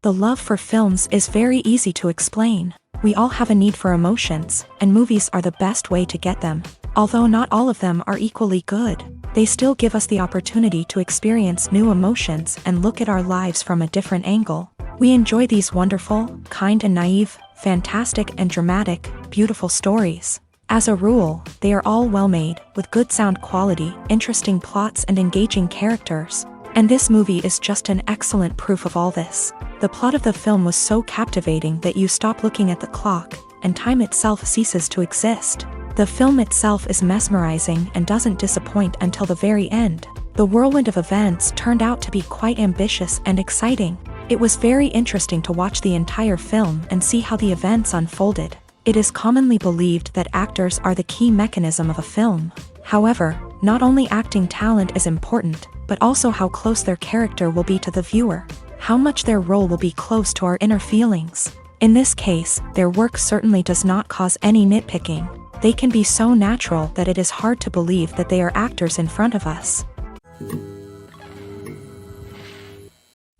The love for films is very easy to explain. We all have a need for emotions, and movies are the best way to get them. Although not all of them are equally good, they still give us the opportunity to experience new emotions and look at our lives from a different angle. We enjoy these wonderful, kind and naive, fantastic and dramatic, beautiful stories. As a rule, they are all well-made, with good sound quality, interesting plots and engaging characters. And this movie is just an excellent proof of all this. The plot of the film was so captivating that you stop looking at the clock, and time itself ceases to exist. The film itself is mesmerizing and doesn't disappoint until the very end. The whirlwind of events turned out to be quite ambitious and exciting. It was very interesting to watch the entire film and see how the events unfolded. It is commonly believed that actors are the key mechanism of a film. However, not only acting talent is important, but also how close their character will be to the viewer. How much their role will be close to our inner feelings. In this case, their work certainly does not cause any nitpicking. They can be so natural that it is hard to believe that they are actors in front of us.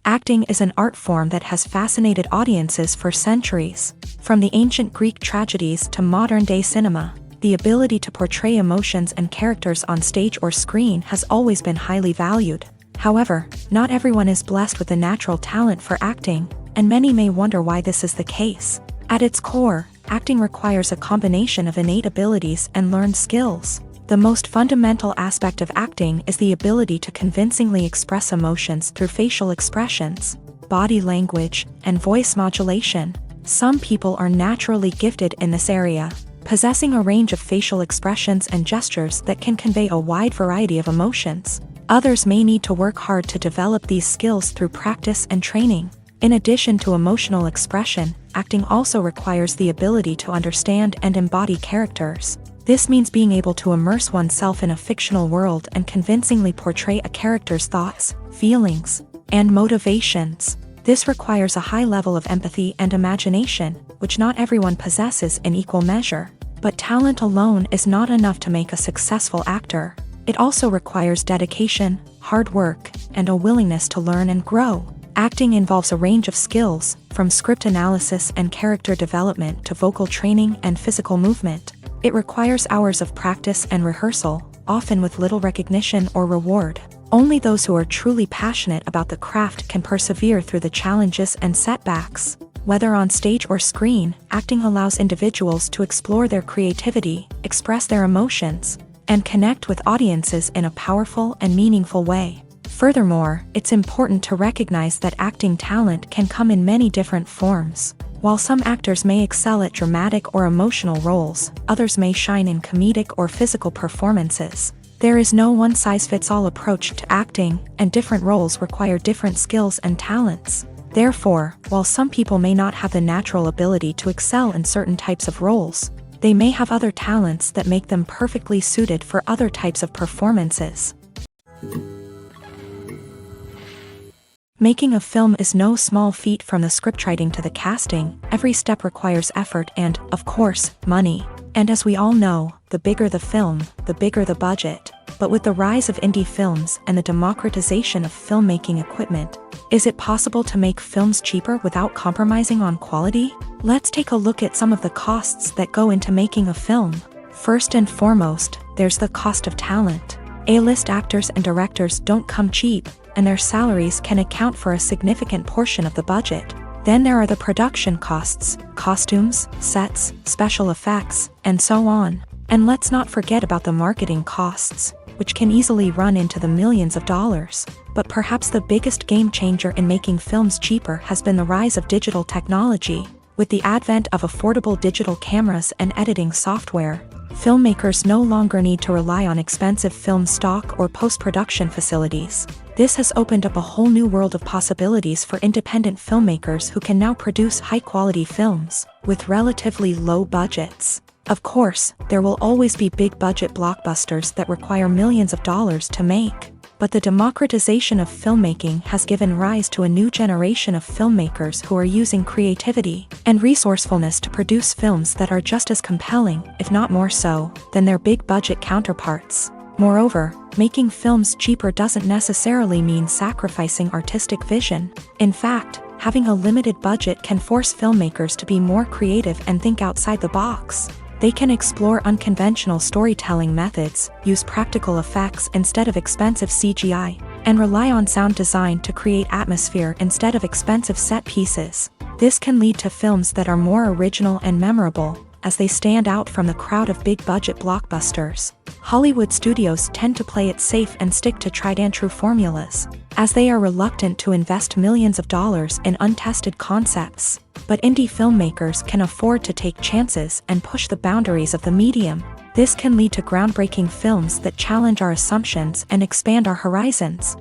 Acting is an art form that has fascinated audiences for centuries. From the ancient Greek tragedies to modern-day cinema, the ability to portray emotions and characters on stage or screen has always been highly valued. However, not everyone is blessed with the natural talent for acting, and many may wonder why this is the case. At its core, acting requires a combination of innate abilities and learned skills. The most fundamental aspect of acting is the ability to convincingly express emotions through facial expressions, body language, and voice modulation. Some people are naturally gifted in this area, possessing a range of facial expressions and gestures that can convey a wide variety of emotions. Others may need to work hard to develop these skills through practice and training. In addition to emotional expression, acting also requires the ability to understand and embody characters. This means being able to immerse oneself in a fictional world and convincingly portray a character's thoughts, feelings, and motivations. This requires a high level of empathy and imagination, which not everyone possesses in equal measure. But talent alone is not enough to make a successful actor. It also requires dedication, hard work, and a willingness to learn and grow. Acting involves a range of skills, from script analysis and character development to vocal training and physical movement. It requires hours of practice and rehearsal, often with little recognition or reward. Only those who are truly passionate about the craft can persevere through the challenges and setbacks. Whether on stage or screen, acting allows individuals to explore their creativity, express their emotions, and connect with audiences in a powerful and meaningful way. Furthermore, it's important to recognize that acting talent can come in many different forms. While some actors may excel at dramatic or emotional roles, others may shine in comedic or physical performances. There is no one-size-fits-all approach to acting, and different roles require different skills and talents. Therefore, while some people may not have the natural ability to excel in certain types of roles, they may have other talents that make them perfectly suited for other types of performances. Making a film is no small feat. From the scriptwriting to the casting. Every step requires effort and, of course, money. And as we all know, the bigger the film, the bigger the budget. But with the rise of indie films and the democratization of filmmaking equipment, is it possible to make films cheaper without compromising on quality? Let's take a look at some of the costs that go into making a film. First and foremost, there's the cost of talent. A-list actors and directors don't come cheap, and their salaries can account for a significant portion of the budget. Then there are the production costs, costumes, sets, special effects, and so on. And let's not forget about the marketing costs, which can easily run into the millions of dollars. But perhaps the biggest game changer in making films cheaper has been the rise of digital technology. With the advent of affordable digital cameras and editing software, filmmakers no longer need to rely on expensive film stock or post-production facilities. This has opened up a whole new world of possibilities for independent filmmakers who can now produce high-quality films with relatively low budgets. Of course, there will always be big-budget blockbusters that require millions of dollars to make. But the democratization of filmmaking has given rise to a new generation of filmmakers who are using creativity and resourcefulness to produce films that are just as compelling, if not more so, than their big-budget counterparts. Moreover, making films cheaper doesn't necessarily mean sacrificing artistic vision. In fact, Having a limited budget can force filmmakers to be more creative and think outside the box. They can explore unconventional storytelling methods, use practical effects instead of expensive CGI, and rely on sound design to create atmosphere instead of expensive set pieces. This can lead to films that are more original and memorable, as they stand out from the crowd of big-budget blockbusters. Hollywood studios tend to play it safe and stick to tried-and-true formulas, as they are reluctant to invest millions of dollars in untested concepts. But indie filmmakers can afford to take chances and push the boundaries of the medium. This can lead to groundbreaking films that challenge our assumptions and expand our horizons.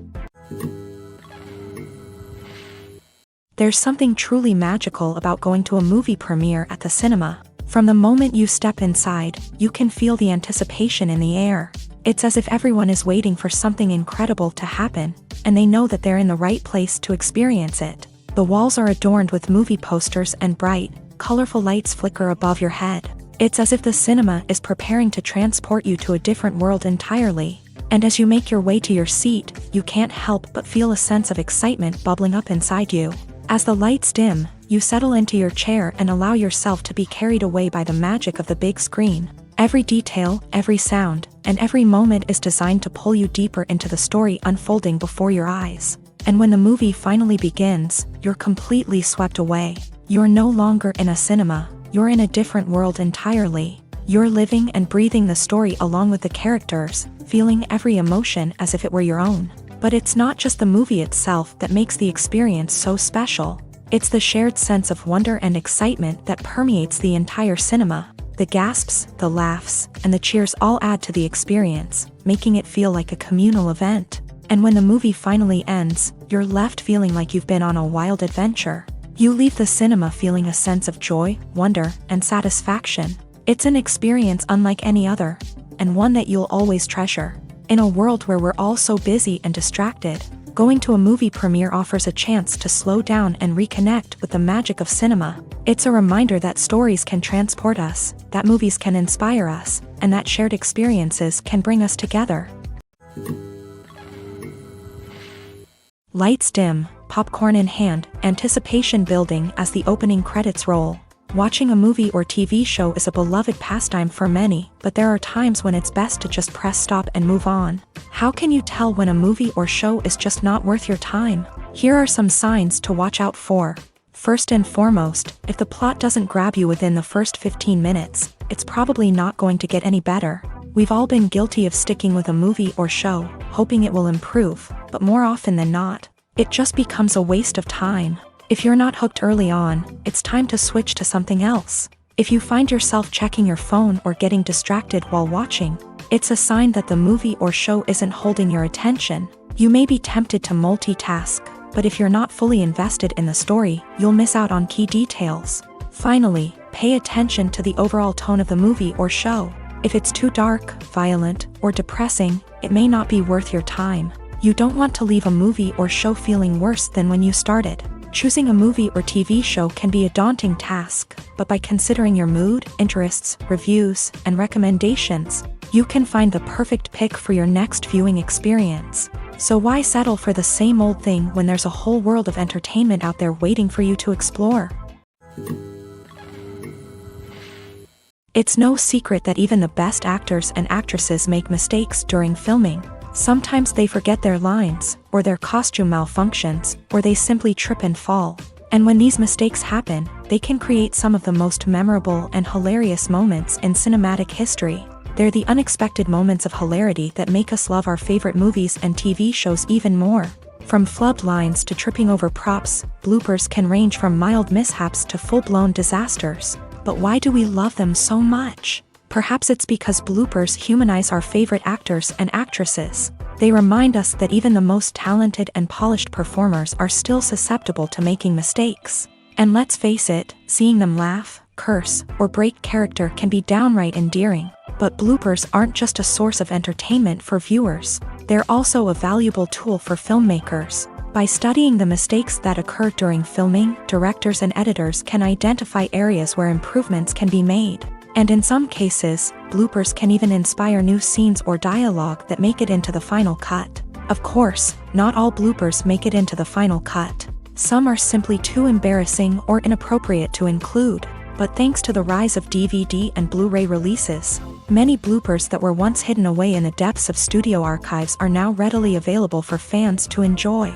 There's something truly magical about going to a movie premiere at the cinema. From the moment you step inside, you can feel the anticipation in the air. It's as if everyone is waiting for something incredible to happen, and they know that they're in the right place to experience it. The walls are adorned with movie posters and bright, colorful lights flicker above your head. It's as if the cinema is preparing to transport you to a different world entirely. And as you make your way to your seat, you can't help but feel a sense of excitement bubbling up inside you. As the lights dim, you settle into your chair and allow yourself to be carried away by the magic of the big screen. Every detail, every sound, and every moment is designed to pull you deeper into the story unfolding before your eyes. And when the movie finally begins, you're completely swept away. You're no longer in a cinema, you're in a different world entirely. You're living and breathing the story along with the characters, feeling every emotion as if it were your own. But it's not just the movie itself that makes the experience so special. It's the shared sense of wonder and excitement that permeates the entire cinema. The gasps, the laughs, and the cheers all add to the experience, making it feel like a communal event. And when the movie finally ends, you're left feeling like you've been on a wild adventure. You leave the cinema feeling a sense of joy, wonder, and satisfaction. It's an experience unlike any other, and one that you'll always treasure. In a world where we're all so busy and distracted, going to a movie premiere offers a chance to slow down and reconnect with the magic of cinema. It's a reminder that stories can transport us, that movies can inspire us, and that shared experiences can bring us together. Lights dim, popcorn in hand, anticipation building as the opening credits roll. Watching a movie or TV show is a beloved pastime for many, but there are times when it's best to just press stop and move on. How can you tell when a movie or show is just not worth your time? Here are some signs to watch out for. First and foremost, if the plot doesn't grab you within the first 15 minutes, it's probably not going to get any better. We've all been guilty of sticking with a movie or show, hoping it will improve, but more often than not, it just becomes a waste of time. If you're not hooked early on, it's time to switch to something else. If you find yourself checking your phone or getting distracted while watching, it's a sign that the movie or show isn't holding your attention. You may be tempted to multitask, but if you're not fully invested in the story, you'll miss out on key details. Finally, pay attention to the overall tone of the movie or show. If it's too dark, violent, or depressing, it may not be worth your time. You don't want to leave a movie or show feeling worse than when you started. Choosing a movie or TV show can be a daunting task, but by considering your mood, interests, reviews, and recommendations, you can find the perfect pick for your next viewing experience. So why settle for the same old thing when there's a whole world of entertainment out there waiting for you to explore? It's no secret that even the best actors and actresses make mistakes during filming. Sometimes they forget their lines, or their costume malfunctions, or they simply trip and fall. And when these mistakes happen, they can create some of the most memorable and hilarious moments in cinematic history. They're the unexpected moments of hilarity that make us love our favorite movies and TV shows even more. From flubbed lines to tripping over props, bloopers can range from mild mishaps to full-blown disasters. But why do we love them so much? Perhaps it's because bloopers humanize our favorite actors and actresses. They remind us that even the most talented and polished performers are still susceptible to making mistakes. And let's face it, seeing them laugh, curse, or break character can be downright endearing. But bloopers aren't just a source of entertainment for viewers. They're also a valuable tool for filmmakers. By studying the mistakes that occur during filming, directors and editors can identify areas where improvements can be made. And in some cases, bloopers can even inspire new scenes or dialogue that make it into the final cut. Of course, not all bloopers make it into the final cut. Some are simply too embarrassing or inappropriate to include. But thanks to the rise of DVD and Blu-ray releases, many bloopers that were once hidden away in the depths of studio archives are now readily available for fans to enjoy.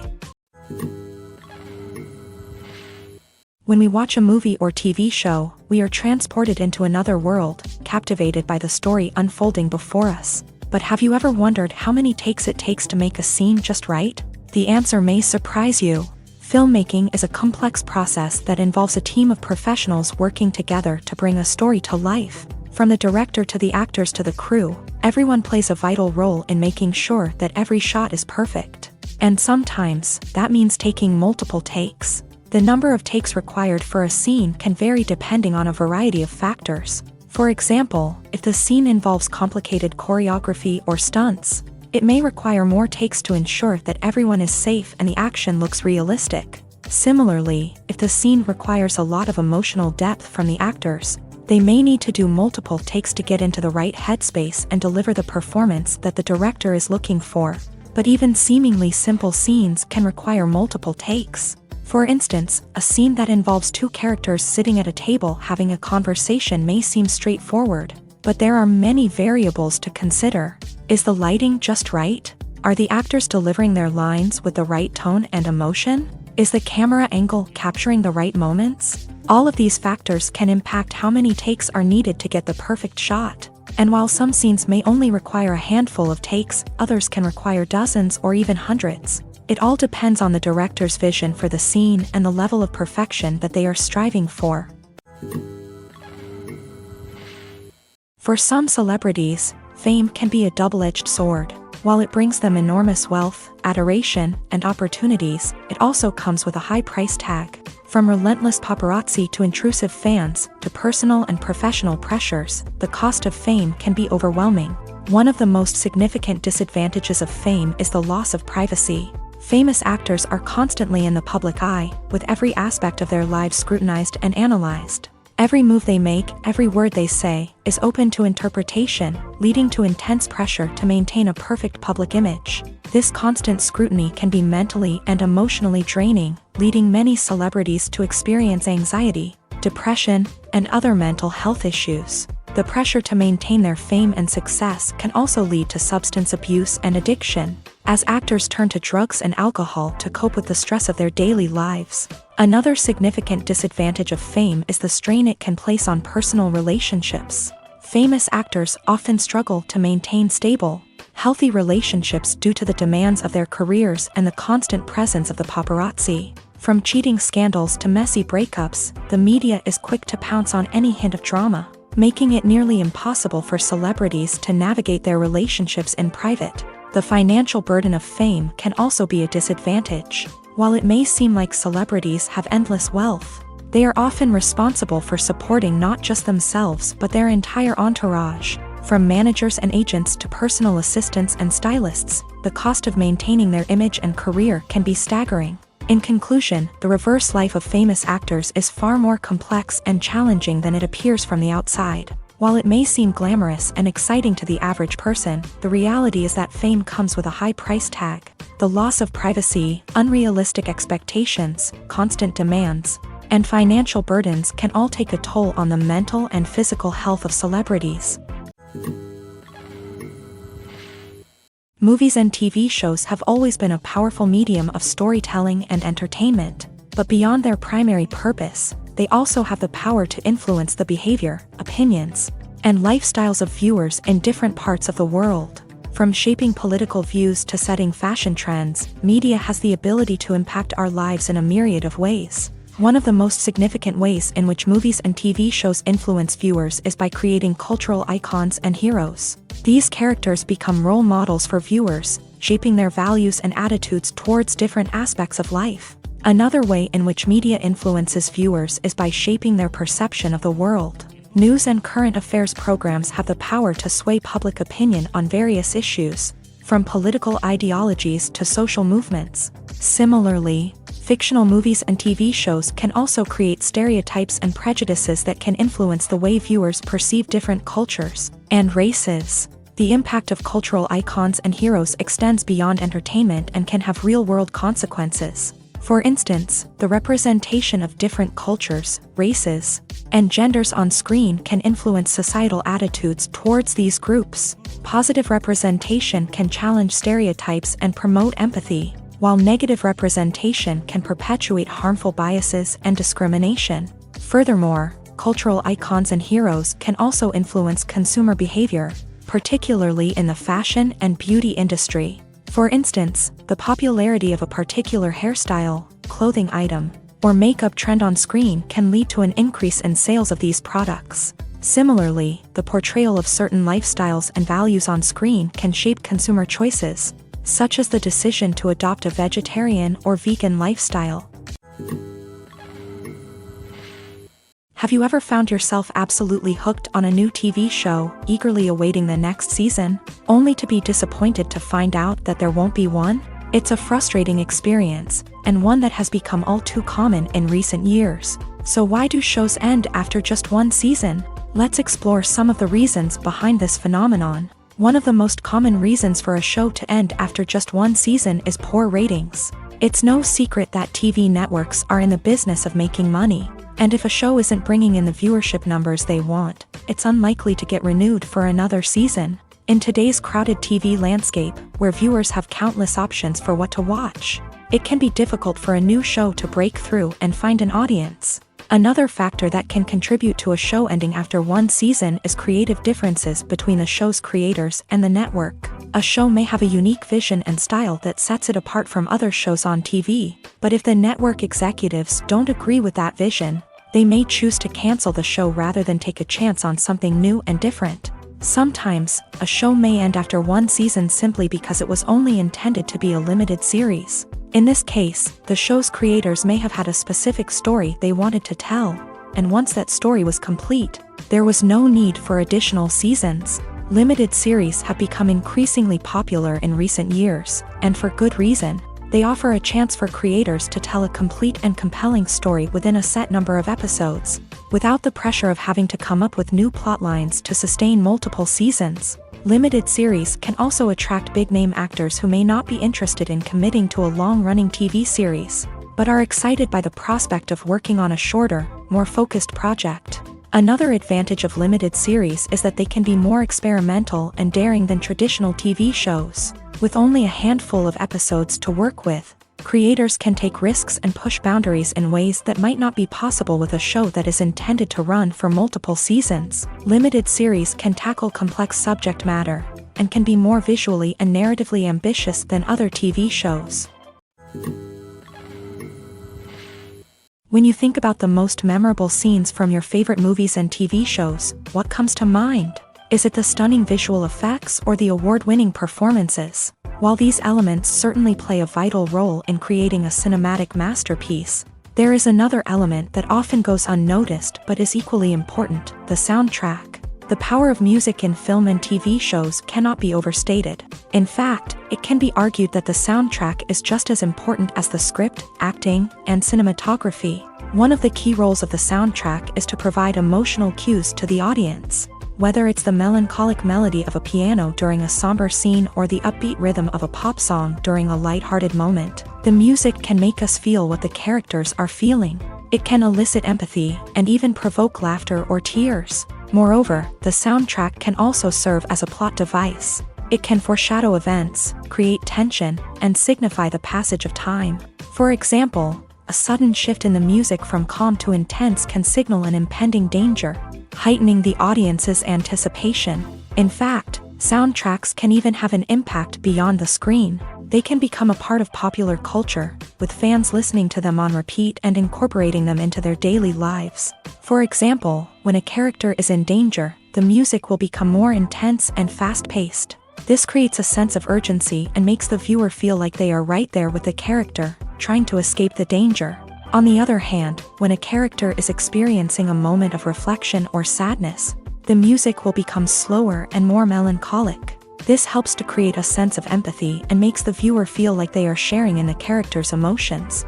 When we watch a movie or TV show, we are transported into another world, captivated by the story unfolding before us. But have you ever wondered how many takes it takes to make a scene just right? The answer may surprise you. Filmmaking is a complex process that involves a team of professionals working together to bring a story to life. From the director to the actors to the crew, everyone plays a vital role in making sure that every shot is perfect. And sometimes, that means taking multiple takes. The number of takes required for a scene can vary depending on a variety of factors. For example, if the scene involves complicated choreography or stunts, it may require more takes to ensure that everyone is safe and the action looks realistic. Similarly, if the scene requires a lot of emotional depth from the actors, they may need to do multiple takes to get into the right headspace and deliver the performance that the director is looking for. But even seemingly simple scenes can require multiple takes. For instance, a scene that involves two characters sitting at a table having a conversation may seem straightforward, but there are many variables to consider. Is the lighting just right? Are the actors delivering their lines with the right tone and emotion? Is the camera angle capturing the right moments? All of these factors can impact how many takes are needed to get the perfect shot. And while some scenes may only require a handful of takes, others can require dozens or even hundreds. It all depends on the director's vision for the scene and the level of perfection that they are striving for. For some celebrities, fame can be a double-edged sword. While it brings them enormous wealth, adoration, and opportunities, it also comes with a high price tag. From relentless paparazzi to intrusive fans, to personal and professional pressures, the cost of fame can be overwhelming. One of the most significant disadvantages of fame is the loss of privacy. Famous actors are constantly in the public eye, with every aspect of their lives scrutinized and analyzed. Every move they make, every word they say, is open to interpretation, leading to intense pressure to maintain a perfect public image. This constant scrutiny can be mentally and emotionally draining, leading many celebrities to experience anxiety, depression, and other mental health issues. The pressure to maintain their fame and success can also lead to substance abuse and addiction, as actors turn to drugs and alcohol to cope with the stress of their daily lives. Another significant disadvantage of fame is the strain it can place on personal relationships. Famous actors often struggle to maintain stable, healthy relationships due to the demands of their careers and the constant presence of the paparazzi. From cheating scandals to messy breakups, the media is quick to pounce on any hint of drama, making it nearly impossible for celebrities to navigate their relationships in private. The financial burden of fame can also be a disadvantage. While it may seem like celebrities have endless wealth, they are often responsible for supporting not just themselves but their entire entourage. From managers and agents to personal assistants and stylists, the cost of maintaining their image and career can be staggering. In conclusion, the reverse life of famous actors is far more complex and challenging than it appears from the outside. While it may seem glamorous and exciting to the average person, the reality is that fame comes with a high price tag. The loss of privacy, unrealistic expectations, constant demands, and financial burdens can all take a toll on the mental and physical health of celebrities. Movies and TV shows have always been a powerful medium of storytelling and entertainment, but beyond their primary purpose, they also have the power to influence the behavior, opinions, and lifestyles of viewers in different parts of the world. From shaping political views to setting fashion trends, media has the ability to impact our lives in a myriad of ways. One of the most significant ways in which movies and TV shows influence viewers is by creating cultural icons and heroes. These characters become role models for viewers, shaping their values and attitudes towards different aspects of life. Another way in which media influences viewers is by shaping their perception of the world. News and current affairs programs have the power to sway public opinion on various issues, from political ideologies to social movements. Similarly, fictional movies and TV shows can also create stereotypes and prejudices that can influence the way viewers perceive different cultures and races. The impact of cultural icons and heroes extends beyond entertainment and can have real-world consequences. For instance, the representation of different cultures, races, and genders on screen can influence societal attitudes towards these groups. Positive representation can challenge stereotypes and promote empathy, while negative representation can perpetuate harmful biases and discrimination. Furthermore, cultural icons and heroes can also influence consumer behavior, particularly in the fashion and beauty industry. For instance, the popularity of a particular hairstyle, clothing item, or makeup trend on screen can lead to an increase in sales of these products. Similarly, the portrayal of certain lifestyles and values on screen can shape consumer choices, such as the decision to adopt a vegetarian or vegan lifestyle. Have you ever found yourself absolutely hooked on a new TV show, eagerly awaiting the next season, only to be disappointed to find out that there won't be one? It's a frustrating experience, and one that has become all too common in recent years. So why do shows end after just one season? Let's explore some of the reasons behind this phenomenon. One of the most common reasons for a show to end after just one season is poor ratings. It's no secret that TV networks are in the business of making money. And if a show isn't bringing in the viewership numbers they want, it's unlikely to get renewed for another season. In today's crowded TV landscape, where viewers have countless options for what to watch, it can be difficult for a new show to break through and find an audience. Another factor that can contribute to a show ending after one season is creative differences between the show's creators and the network. A show may have a unique vision and style that sets it apart from other shows on TV, but if the network executives don't agree with that vision, they may choose to cancel the show rather than take a chance on something new and different. Sometimes, a show may end after one season simply because it was only intended to be a limited series. In this case, the show's creators may have had a specific story they wanted to tell, and once that story was complete, there was no need for additional seasons. Limited series have become increasingly popular in recent years, and for good reason. They offer a chance for creators to tell a complete and compelling story within a set number of episodes, without the pressure of having to come up with new plotlines to sustain multiple seasons. Limited series can also attract big-name actors who may not be interested in committing to a long-running TV series, but are excited by the prospect of working on a shorter, more focused project. Another advantage of limited series is that they can be more experimental and daring than traditional TV shows. With only a handful of episodes to work with, creators can take risks and push boundaries in ways that might not be possible with a show that is intended to run for multiple seasons. Limited series can tackle complex subject matter, and can be more visually and narratively ambitious than other TV shows. When you think about the most memorable scenes from your favorite movies and TV shows, what comes to mind? Is it the stunning visual effects or the award-winning performances? While these elements certainly play a vital role in creating a cinematic masterpiece, there is another element that often goes unnoticed but is equally important: the soundtrack. The power of music in film and TV shows cannot be overstated. In fact, it can be argued that the soundtrack is just as important as the script, acting, and cinematography. One of the key roles of the soundtrack is to provide emotional cues to the audience. Whether it's the melancholic melody of a piano during a somber scene or the upbeat rhythm of a pop song during a light-hearted moment, the music can make us feel what the characters are feeling. It can elicit empathy and even provoke laughter or tears. Moreover, the soundtrack can also serve as a plot device. It can foreshadow events, create tension, and signify the passage of time. For example, a sudden shift in the music from calm to intense can signal an impending danger, heightening the audience's anticipation. In fact, soundtracks can even have an impact beyond the screen. They can become a part of popular culture, with fans listening to them on repeat and incorporating them into their daily lives. For example, when a character is in danger, the music will become more intense and fast-paced. This creates a sense of urgency and makes the viewer feel like they are right there with the character, trying to escape the danger. On the other hand, when a character is experiencing a moment of reflection or sadness, the music will become slower and more melancholic. This helps to create a sense of empathy and makes the viewer feel like they are sharing in the character's emotions.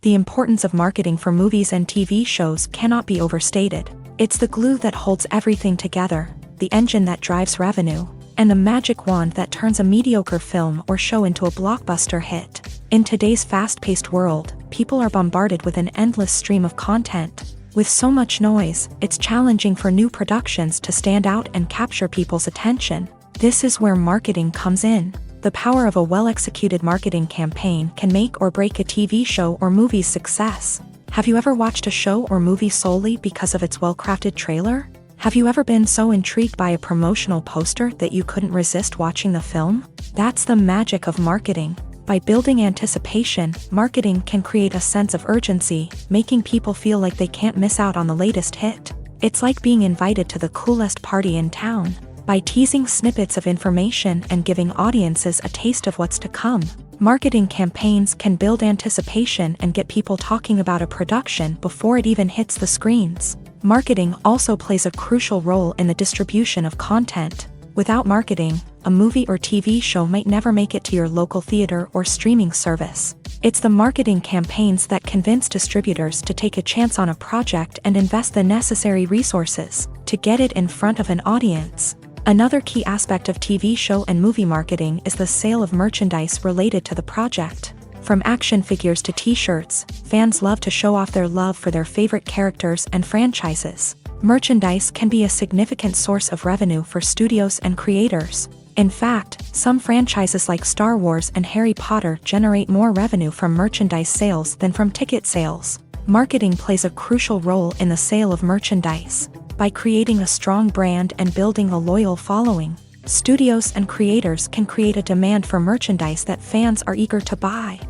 The importance of marketing for movies and TV shows cannot be overstated. It's the glue that holds everything together, the engine that drives revenue, and the magic wand that turns a mediocre film or show into a blockbuster hit. In today's fast-paced world, people are bombarded with an endless stream of content. With so much noise, it's challenging for new productions to stand out and capture people's attention. This is where marketing comes in. The power of a well-executed marketing campaign can make or break a TV show or movie's success. Have you ever watched a show or movie solely because of its well-crafted trailer? Have you ever been so intrigued by a promotional poster that you couldn't resist watching the film? That's the magic of marketing. By building anticipation, marketing can create a sense of urgency, making people feel like they can't miss out on the latest hit. It's like being invited to the coolest party in town. By teasing snippets of information and giving audiences a taste of what's to come, marketing campaigns can build anticipation and get people talking about a production before it even hits the screens. Marketing also plays a crucial role in the distribution of content. Without marketing, a movie or TV show might never make it to your local theater or streaming service. It's the marketing campaigns that convince distributors to take a chance on a project and invest the necessary resources to get it in front of an audience. Another key aspect of TV show and movie marketing is the sale of merchandise related to the project. From action figures to t-shirts, fans love to show off their love for their favorite characters and franchises. Merchandise can be a significant source of revenue for studios and creators. In fact, some franchises like Star Wars and Harry Potter generate more revenue from merchandise sales than from ticket sales. Marketing plays a crucial role in the sale of merchandise. By creating a strong brand and building a loyal following, studios and creators can create a demand for merchandise that fans are eager to buy.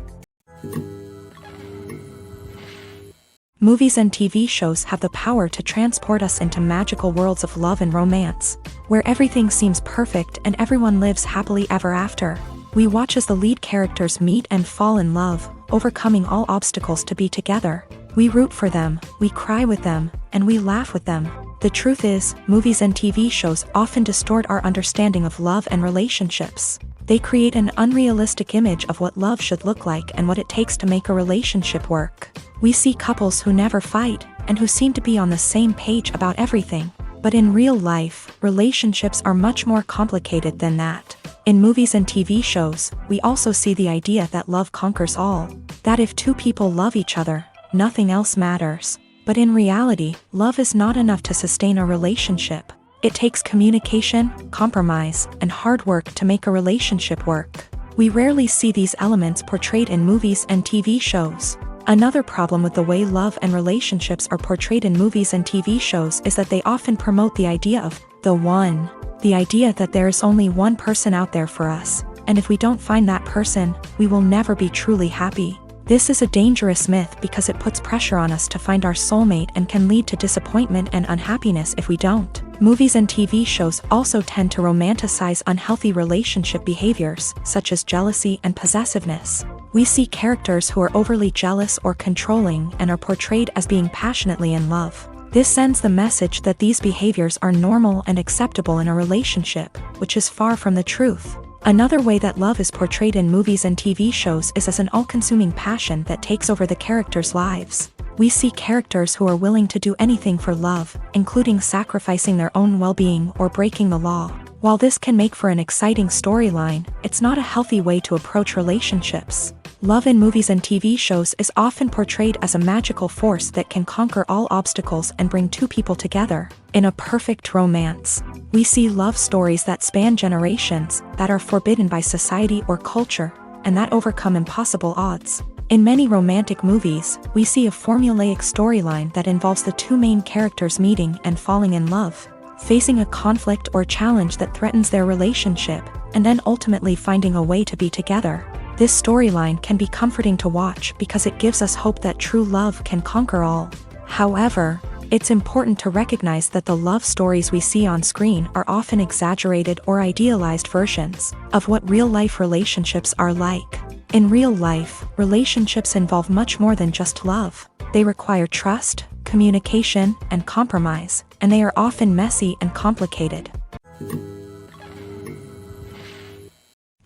Movies and TV shows have the power to transport us into magical worlds of love and romance, where everything seems perfect and everyone lives happily ever after. We watch as the lead characters meet and fall in love, overcoming all obstacles to be together. We root for them, we cry with them, and we laugh with them. The truth is, movies and TV shows often distort our understanding of love and relationships. They create an unrealistic image of what love should look like and what it takes to make a relationship work. We see couples who never fight, and who seem to be on the same page about everything. But in real life, relationships are much more complicated than that. In movies and TV shows, we also see the idea that love conquers all. That if two people love each other, nothing else matters. But in reality, love is not enough to sustain a relationship. It takes communication, compromise, and hard work to make a relationship work. We rarely see these elements portrayed in movies and TV shows. Another problem with the way love and relationships are portrayed in movies and TV shows is that they often promote the idea of the one. The idea that there is only one person out there for us, and if we don't find that person, we will never be truly happy. This is a dangerous myth because it puts pressure on us to find our soulmate and can lead to disappointment and unhappiness if we don't. Movies and TV shows also tend to romanticize unhealthy relationship behaviors, such as jealousy and possessiveness. We see characters who are overly jealous or controlling and are portrayed as being passionately in love. This sends the message that these behaviors are normal and acceptable in a relationship, which is far from the truth. Another way that love is portrayed in movies and TV shows is as an all-consuming passion that takes over the characters' lives. We see characters who are willing to do anything for love, including sacrificing their own well-being or breaking the law. While this can make for an exciting storyline, it's not a healthy way to approach relationships. Love in movies and TV shows is often portrayed as a magical force that can conquer all obstacles and bring two people together in a perfect romance. We see love stories that span generations, that are forbidden by society or culture, and that overcome impossible odds. In many romantic movies, we see a formulaic storyline that involves the two main characters meeting and falling in love, facing a conflict or challenge that threatens their relationship, and then ultimately finding a way to be together. This storyline can be comforting to watch because it gives us hope that true love can conquer all. However, it's important to recognize that the love stories we see on screen are often exaggerated or idealized versions of what real-life relationships are like. In real life, relationships involve much more than just love. They require trust, communication, and compromise, and they are often messy and complicated.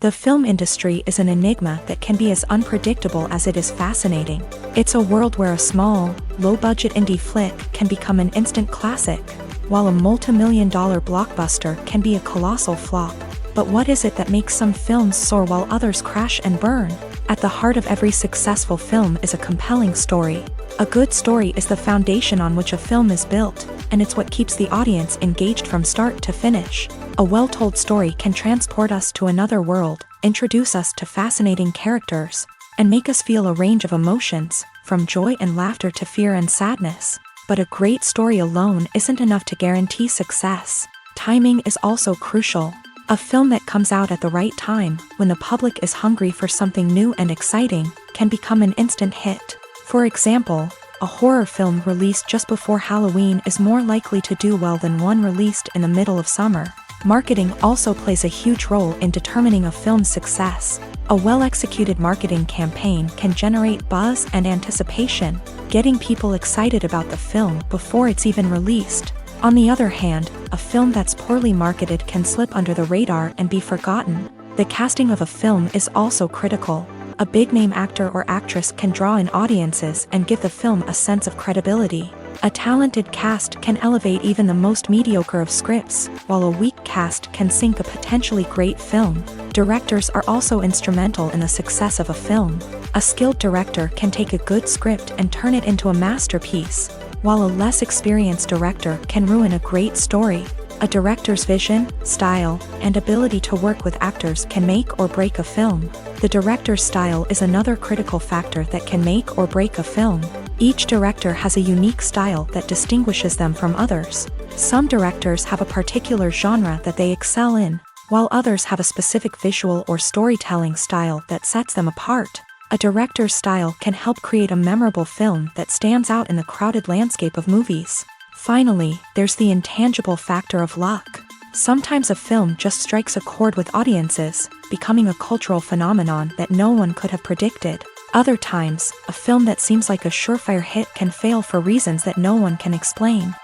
The film industry is an enigma that can be as unpredictable as it is fascinating. It's a world where a small, low-budget indie flick can become an instant classic, while a multi-million-dollar blockbuster can be a colossal flop. But what is it that makes some films soar while others crash and burn? At the heart of every successful film is a compelling story. A good story is the foundation on which a film is built, and it's what keeps the audience engaged from start to finish. A well-told story can transport us to another world, introduce us to fascinating characters, and make us feel a range of emotions, from joy and laughter to fear and sadness. But a great story alone isn't enough to guarantee success. Timing is also crucial. A film that comes out at the right time, when the public is hungry for something new and exciting, can become an instant hit. For example, a horror film released just before Halloween is more likely to do well than one released in the middle of summer. Marketing also plays a huge role in determining a film's success. A well-executed marketing campaign can generate buzz and anticipation, getting people excited about the film before it's even released. On the other hand, a film that's poorly marketed can slip under the radar and be forgotten. The casting of a film is also critical. A big-name actor or actress can draw in audiences and give the film a sense of credibility. A talented cast can elevate even the most mediocre of scripts, while a weak cast can sink a potentially great film. Directors are also instrumental in the success of a film. A skilled director can take a good script and turn it into a masterpiece, while a less experienced director can ruin a great story. A director's vision, style, and ability to work with actors can make or break a film. The director's style is another critical factor that can make or break a film. Each director has a unique style that distinguishes them from others. Some directors have a particular genre that they excel in, while others have a specific visual or storytelling style that sets them apart. A director's style can help create a memorable film that stands out in the crowded landscape of movies. Finally, there's the intangible factor of luck. Sometimes a film just strikes a chord with audiences, becoming a cultural phenomenon that no one could have predicted. Other times, a film that seems like a surefire hit can fail for reasons that no one can explain.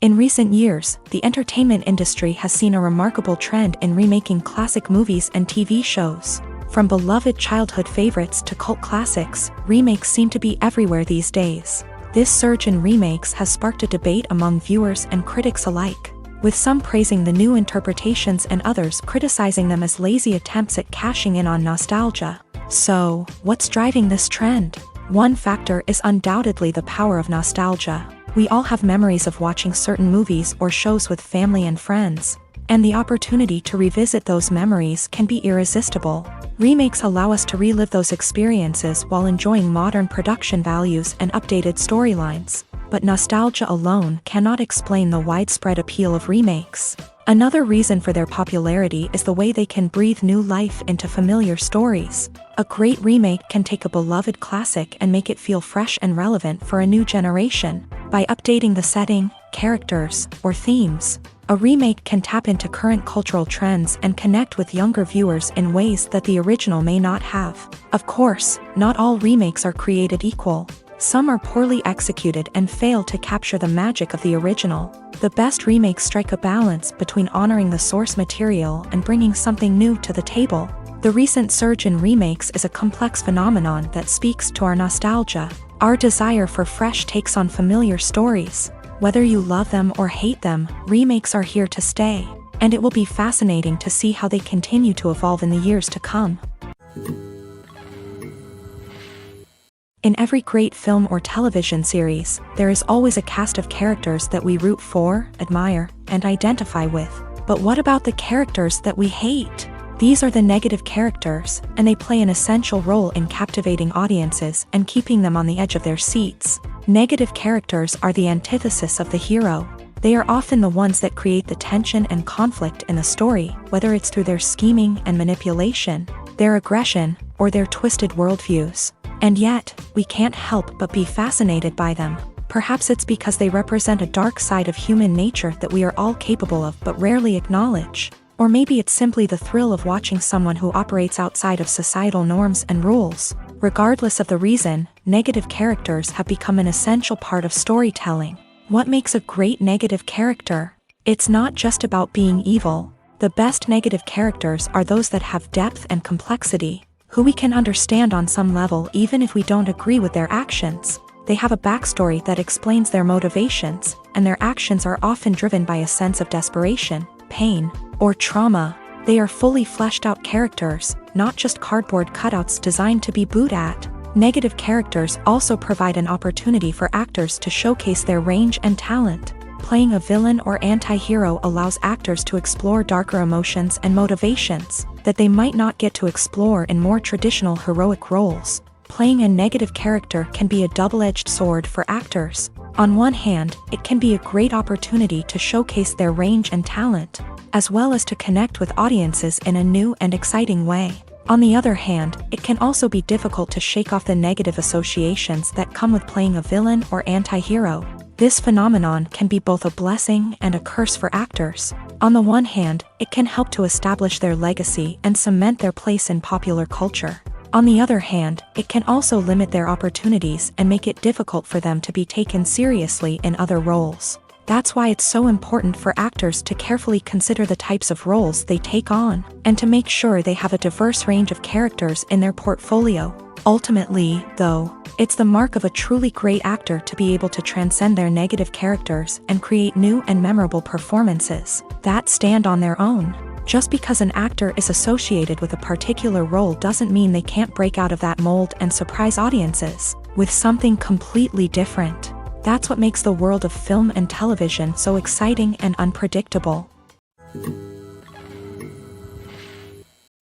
In recent years, the entertainment industry has seen a remarkable trend in remaking classic movies and TV shows. From beloved childhood favorites to cult classics, remakes seem to be everywhere these days. This surge in remakes has sparked a debate among viewers and critics alike, with some praising the new interpretations and others criticizing them as lazy attempts at cashing in on nostalgia. So, what's driving this trend? One factor is undoubtedly the power of nostalgia. We all have memories of watching certain movies or shows with family and friends, and the opportunity to revisit those memories can be irresistible. Remakes allow us to relive those experiences while enjoying modern production values and updated storylines. But nostalgia alone cannot explain the widespread appeal of remakes. Another reason for their popularity is the way they can breathe new life into familiar stories. A great remake can take a beloved classic and make it feel fresh and relevant for a new generation. By updating the setting, characters, or themes, a remake can tap into current cultural trends and connect with younger viewers in ways that the original may not have. Of course, not all remakes are created equal. Some are poorly executed and fail to capture the magic of the original. The best remakes strike a balance between honoring the source material and bringing something new to the table. The recent surge in remakes is a complex phenomenon that speaks to our nostalgia, our desire for fresh takes on familiar stories. Whether you love them or hate them, remakes are here to stay, and it will be fascinating to see how they continue to evolve in the years to come. In every great film or television series, there is always a cast of characters that we root for, admire, and identify with. But what about the characters that we hate? These are the negative characters, and they play an essential role in captivating audiences and keeping them on the edge of their seats. Negative characters are the antithesis of the hero. They are often the ones that create the tension and conflict in the story, whether it's through their scheming and manipulation, their aggression, or their twisted worldviews. And yet, we can't help but be fascinated by them. Perhaps it's because they represent a dark side of human nature that we are all capable of but rarely acknowledge. Or maybe it's simply the thrill of watching someone who operates outside of societal norms and rules. Regardless of the reason, negative characters have become an essential part of storytelling. What makes a great negative character? It's not just about being evil. The best negative characters are those that have depth and complexity, who we can understand on some level even if we don't agree with their actions. They have a backstory that explains their motivations, and their actions are often driven by a sense of desperation, pain, or trauma. They are fully fleshed out characters, not just cardboard cutouts designed to be booed at. Negative characters also provide an opportunity for actors to showcase their range and talent. Playing a villain or anti-hero allows actors to explore darker emotions and motivations that they might not get to explore in more traditional heroic roles. Playing a negative character can be a double-edged sword for actors. On one hand, it can be a great opportunity to showcase their range and talent, as well as to connect with audiences in a new and exciting way. On the other hand, it can also be difficult to shake off the negative associations that come with playing a villain or anti-hero. This phenomenon can be both a blessing and a curse for actors. On the one hand, it can help to establish their legacy and cement their place in popular culture. On the other hand, it can also limit their opportunities and make it difficult for them to be taken seriously in other roles. That's why it's so important for actors to carefully consider the types of roles they take on, and to make sure they have a diverse range of characters in their portfolio. Ultimately, though, it's the mark of a truly great actor to be able to transcend their negative characters and create new and memorable performances that stand on their own. Just because an actor is associated with a particular role doesn't mean they can't break out of that mold and surprise audiences with something completely different. That's what makes the world of film and television so exciting and unpredictable.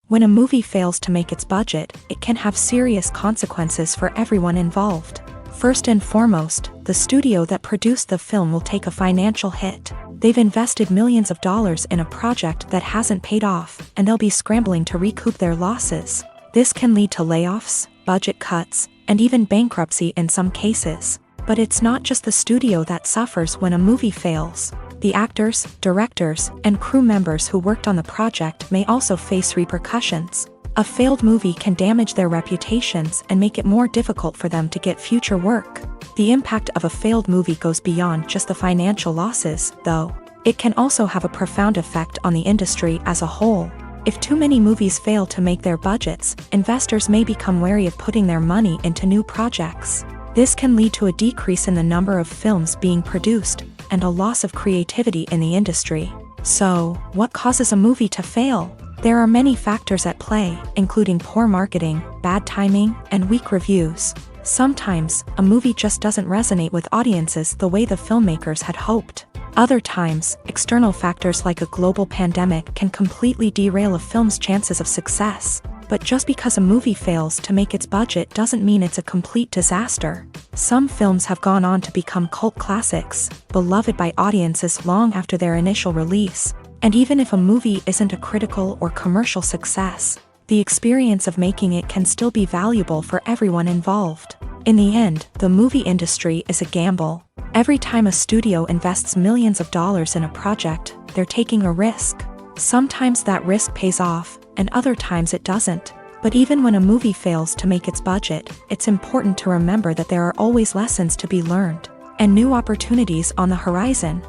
When a movie fails to make its budget, it can have serious consequences for everyone involved. First and foremost, the studio that produced the film will take a financial hit. They've invested millions of dollars in a project that hasn't paid off, and they'll be scrambling to recoup their losses. This can lead to layoffs, budget cuts, and even bankruptcy in some cases. But it's not just the studio that suffers when a movie fails. The actors, directors, and crew members who worked on the project may also face repercussions. A failed movie can damage their reputations and make it more difficult for them to get future work. The impact of a failed movie goes beyond just the financial losses, though. It can also have a profound effect on the industry as a whole. If too many movies fail to make their budgets, investors may become wary of putting their money into new projects. This can lead to a decrease in the number of films being produced, and a loss of creativity in the industry. So, what causes a movie to fail? There are many factors at play, including poor marketing, bad timing, and weak reviews. Sometimes, a movie just doesn't resonate with audiences the way the filmmakers had hoped. Other times, external factors like a global pandemic can completely derail a film's chances of success. But just because a movie fails to make its budget doesn't mean it's a complete disaster. Some films have gone on to become cult classics, beloved by audiences long after their initial release. And even if a movie isn't a critical or commercial success, the experience of making it can still be valuable for everyone involved. In the end, the movie industry is a gamble. Every time a studio invests millions of dollars in a project, they're taking a risk. Sometimes that risk pays off, and other times it doesn't. But even when a movie fails to make its budget, it's important to remember that there are always lessons to be learned, and new opportunities on the horizon.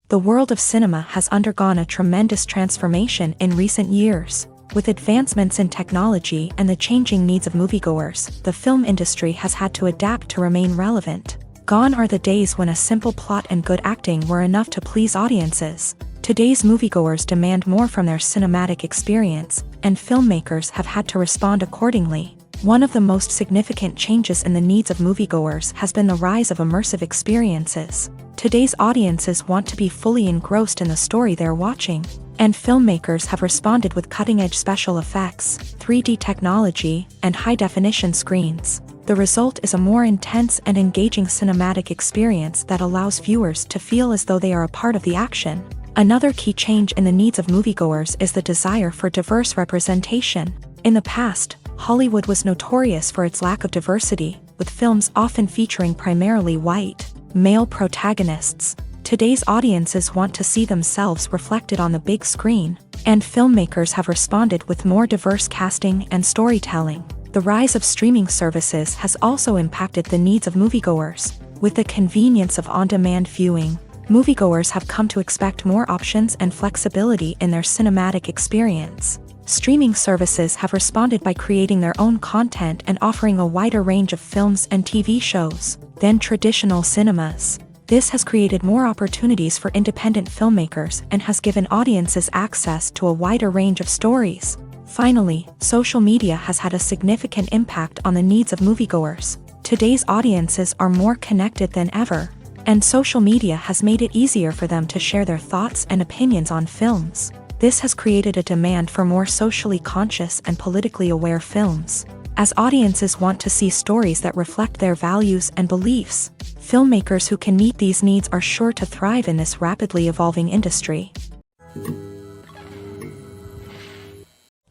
The world of cinema has undergone a tremendous transformation in recent years. With advancements in technology and the changing needs of moviegoers, the film industry has had to adapt to remain relevant. Gone are the days when a simple plot and good acting were enough to please audiences. Today's moviegoers demand more from their cinematic experience, and filmmakers have had to respond accordingly. One of the most significant changes in the needs of moviegoers has been the rise of immersive experiences. Today's audiences want to be fully engrossed in the story they're watching, and filmmakers have responded with cutting-edge special effects, 3D technology, and high-definition screens. The result is a more intense and engaging cinematic experience that allows viewers to feel as though they are a part of the action. Another key change in the needs of moviegoers is the desire for diverse representation. In the past, Hollywood was notorious for its lack of diversity, with films often featuring primarily white, male protagonists. Today's audiences want to see themselves reflected on the big screen, and filmmakers have responded with more diverse casting and storytelling. The rise of streaming services has also impacted the needs of moviegoers. With the convenience of on-demand viewing, moviegoers have come to expect more options and flexibility in their cinematic experience. streaming services have responded by creating their own content and offering a wider range of films and TV shows than traditional cinemas. This has created more opportunities for independent filmmakers and has given audiences access to a wider range of stories. Finally, social media has had a significant impact on the needs of moviegoers. Today's audiences are more connected than ever, and social media has made it easier for them to share their thoughts and opinions on films. This has created a demand for more socially conscious and politically aware films. As audiences want to see stories that reflect their values and beliefs, filmmakers who can meet these needs are sure to thrive in this rapidly evolving industry.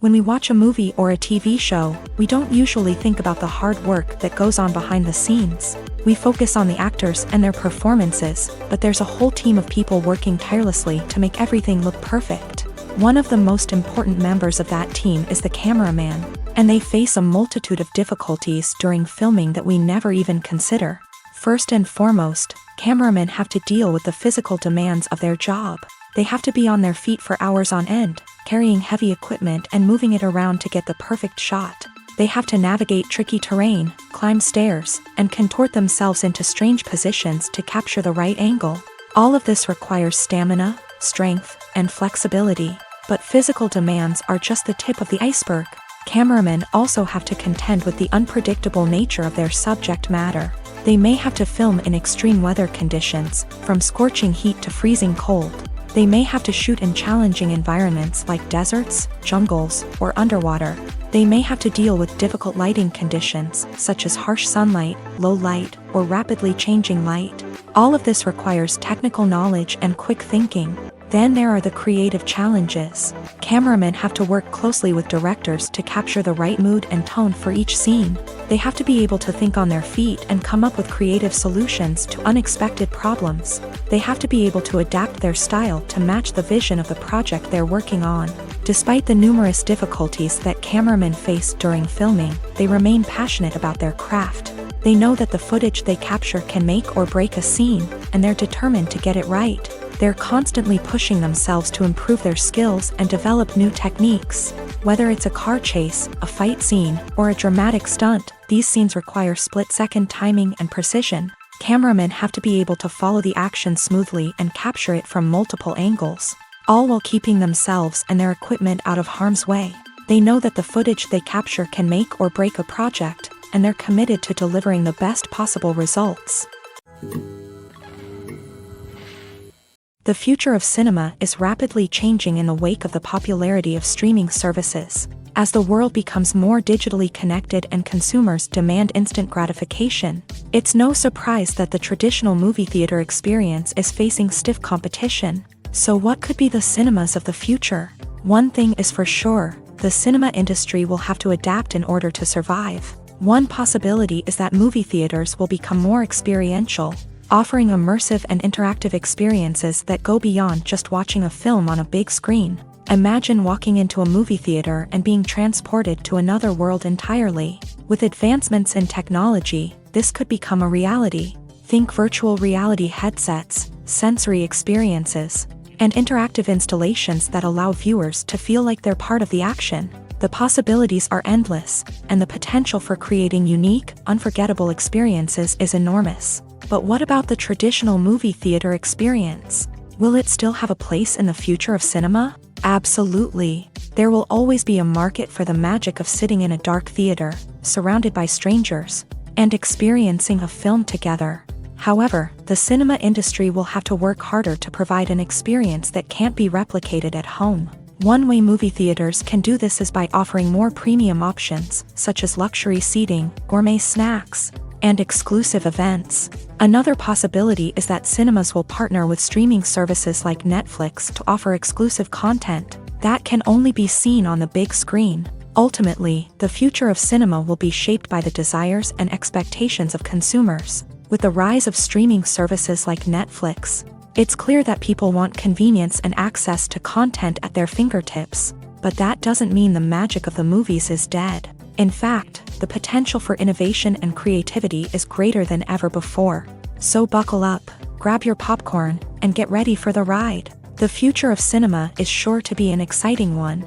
When we watch a movie or a TV show, we don't usually think about the hard work that goes on behind the scenes. We focus on the actors and their performances, but there's a whole team of people working tirelessly to make everything look perfect. One of the most important members of that team is the cameraman, and they face a multitude of difficulties during filming that we never even consider. First and foremost, cameramen have to deal with the physical demands of their job. They have to be on their feet for hours on end, carrying heavy equipment and moving it around to get the perfect shot. They have to navigate tricky terrain, climb stairs, and contort themselves into strange positions to capture the right angle. All of this requires stamina, strength, and flexibility. But physical demands are just the tip of the iceberg. Cameramen also have to contend with the unpredictable nature of their subject matter. They may have to film in extreme weather conditions, from scorching heat to freezing cold. They may have to shoot in challenging environments like deserts, jungles, or underwater. They may have to deal with difficult lighting conditions, such as harsh sunlight, low light, or rapidly changing light. All of this requires technical knowledge and quick thinking. Then there are the creative challenges. Cameramen have to work closely with directors to capture the right mood and tone for each scene. They have to be able to think on their feet and come up with creative solutions to unexpected problems. They have to be able to adapt their style to match the vision of the project they're working on. Despite the numerous difficulties that cameramen face during filming, they remain passionate about their craft. They know that the footage they capture can make or break a scene, and they're determined to get it right. They're constantly pushing themselves to improve their skills and develop new techniques. Whether it's a car chase, a fight scene, or a dramatic stunt, these scenes require split-second timing and precision. Cameramen have to be able to follow the action smoothly and capture it from multiple angles, all while keeping themselves and their equipment out of harm's way. They know that the footage they capture can make or break a project, and they're committed to delivering the best possible results. The future of cinema is rapidly changing in the wake of the popularity of streaming services. As the world becomes more digitally connected and consumers demand instant gratification, it's no surprise that the traditional movie theater experience is facing stiff competition. So what could be the cinemas of the future? One thing is for sure, the cinema industry will have to adapt in order to survive. One possibility is that movie theaters will become more experiential, offering immersive and interactive experiences that go beyond just watching a film on a big screen. Imagine walking into a movie theater and being transported to another world entirely. With advancements in technology, this could become a reality. Think virtual reality headsets, sensory experiences, and interactive installations that allow viewers to feel like they're part of the action. The possibilities are endless, and the potential for creating unique, unforgettable experiences is enormous. But what about the traditional movie theater experience? Will it still have a place in the future of cinema? Absolutely. There will always be a market for the magic of sitting in a dark theater, surrounded by strangers, and experiencing a film together. However, the cinema industry will have to work harder to provide an experience that can't be replicated at home. One way movie theaters can do this is by offering more premium options, such as luxury seating, gourmet snacks, and exclusive events. Another possibility is that cinemas will partner with streaming services like Netflix to offer exclusive content that can only be seen on the big screen. Ultimately, the future of cinema will be shaped by the desires and expectations of consumers. With the rise of streaming services like Netflix, it's clear that people want convenience and access to content at their fingertips. But that doesn't mean the magic of the movies is dead. In fact, the potential for innovation and creativity is greater than ever before. So buckle up, grab your popcorn, and get ready for the ride. The future of cinema is sure to be an exciting one.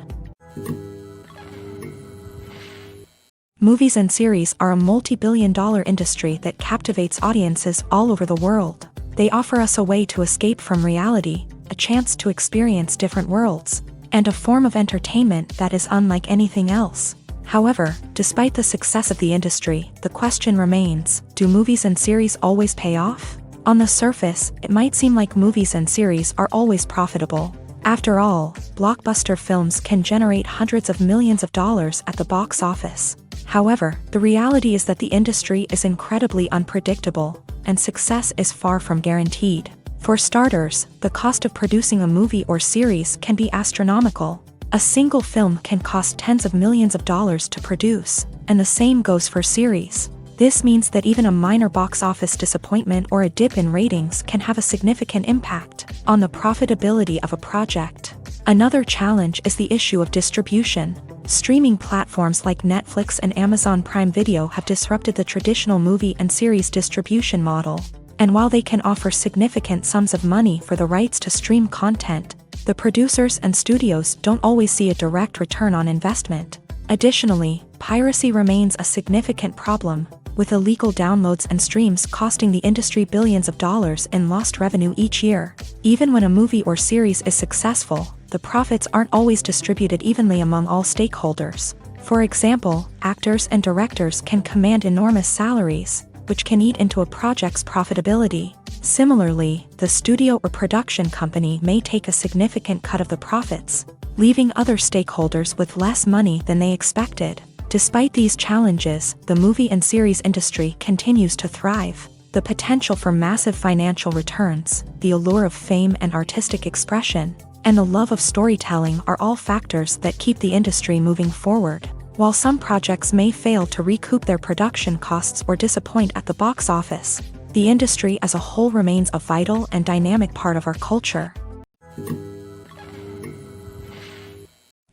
Movies and series are a multi-billion-dollar industry that captivates audiences all over the world. They offer us a way to escape from reality, a chance to experience different worlds, and a form of entertainment that is unlike anything else. However, despite the success of the industry, the question remains, do movies and series always pay off? On the surface, it might seem like movies and series are always profitable. After all, blockbuster films can generate hundreds of millions of dollars at the box office. However, the reality is that the industry is incredibly unpredictable, and success is far from guaranteed. For starters, the cost of producing a movie or series can be astronomical. A single film can cost tens of millions of dollars to produce, and the same goes for series. This means that even a minor box office disappointment or a dip in ratings can have a significant impact on the profitability of a project. Another challenge is the issue of distribution. Streaming platforms like Netflix and Amazon Prime Video have disrupted the traditional movie and series distribution model. And while they can offer significant sums of money for the rights to stream content, the producers and studios don't always see a direct return on investment. Additionally, piracy remains a significant problem, with illegal downloads and streams costing the industry billions of dollars in lost revenue each year. Even when a movie or series is successful, the profits aren't always distributed evenly among all stakeholders. For example, actors and directors can command enormous salaries, which can eat into a project's profitability. Similarly, the studio or production company may take a significant cut of the profits, leaving other stakeholders with less money than they expected. Despite these challenges, the movie and series industry continues to thrive. The potential for massive financial returns, the allure of fame and artistic expression, and the love of storytelling are all factors that keep the industry moving forward. While some projects may fail to recoup their production costs or disappoint at the box office, the industry as a whole remains a vital and dynamic part of our culture.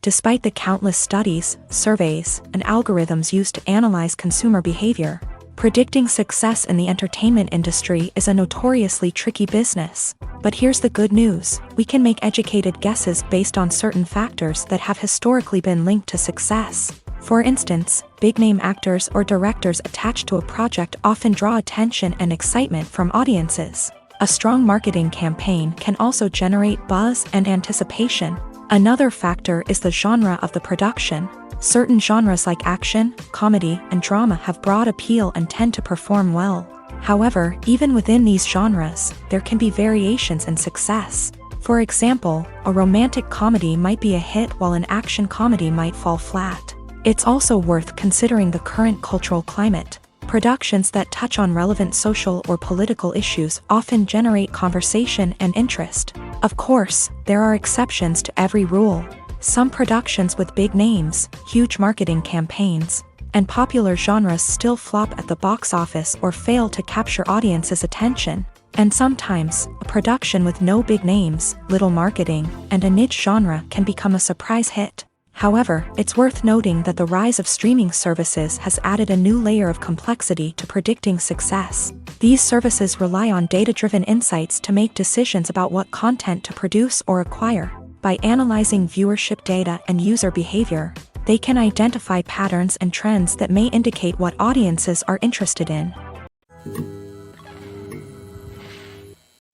Despite the countless studies, surveys, and algorithms used to analyze consumer behavior, predicting success in the entertainment industry is a notoriously tricky business. But here's the good news: we can make educated guesses based on certain factors that have historically been linked to success. For instance, big-name actors or directors attached to a project often draw attention and excitement from audiences. A strong marketing campaign can also generate buzz and anticipation. Another factor is the genre of the production. Certain genres like action, comedy, and drama have broad appeal and tend to perform well. However, even within these genres, there can be variations in success. For example, a romantic comedy might be a hit while an action comedy might fall flat. It's also worth considering the current cultural climate. Productions that touch on relevant social or political issues often generate conversation and interest. Of course, there are exceptions to every rule. Some productions with big names, huge marketing campaigns, and popular genres still flop at the box office or fail to capture audiences' attention. And sometimes, a production with no big names, little marketing, and a niche genre can become a surprise hit. However, it's worth noting that the rise of streaming services has added a new layer of complexity to predicting success. These services rely on data-driven insights to make decisions about what content to produce or acquire. By analyzing viewership data and user behavior, they can identify patterns and trends that may indicate what audiences are interested in.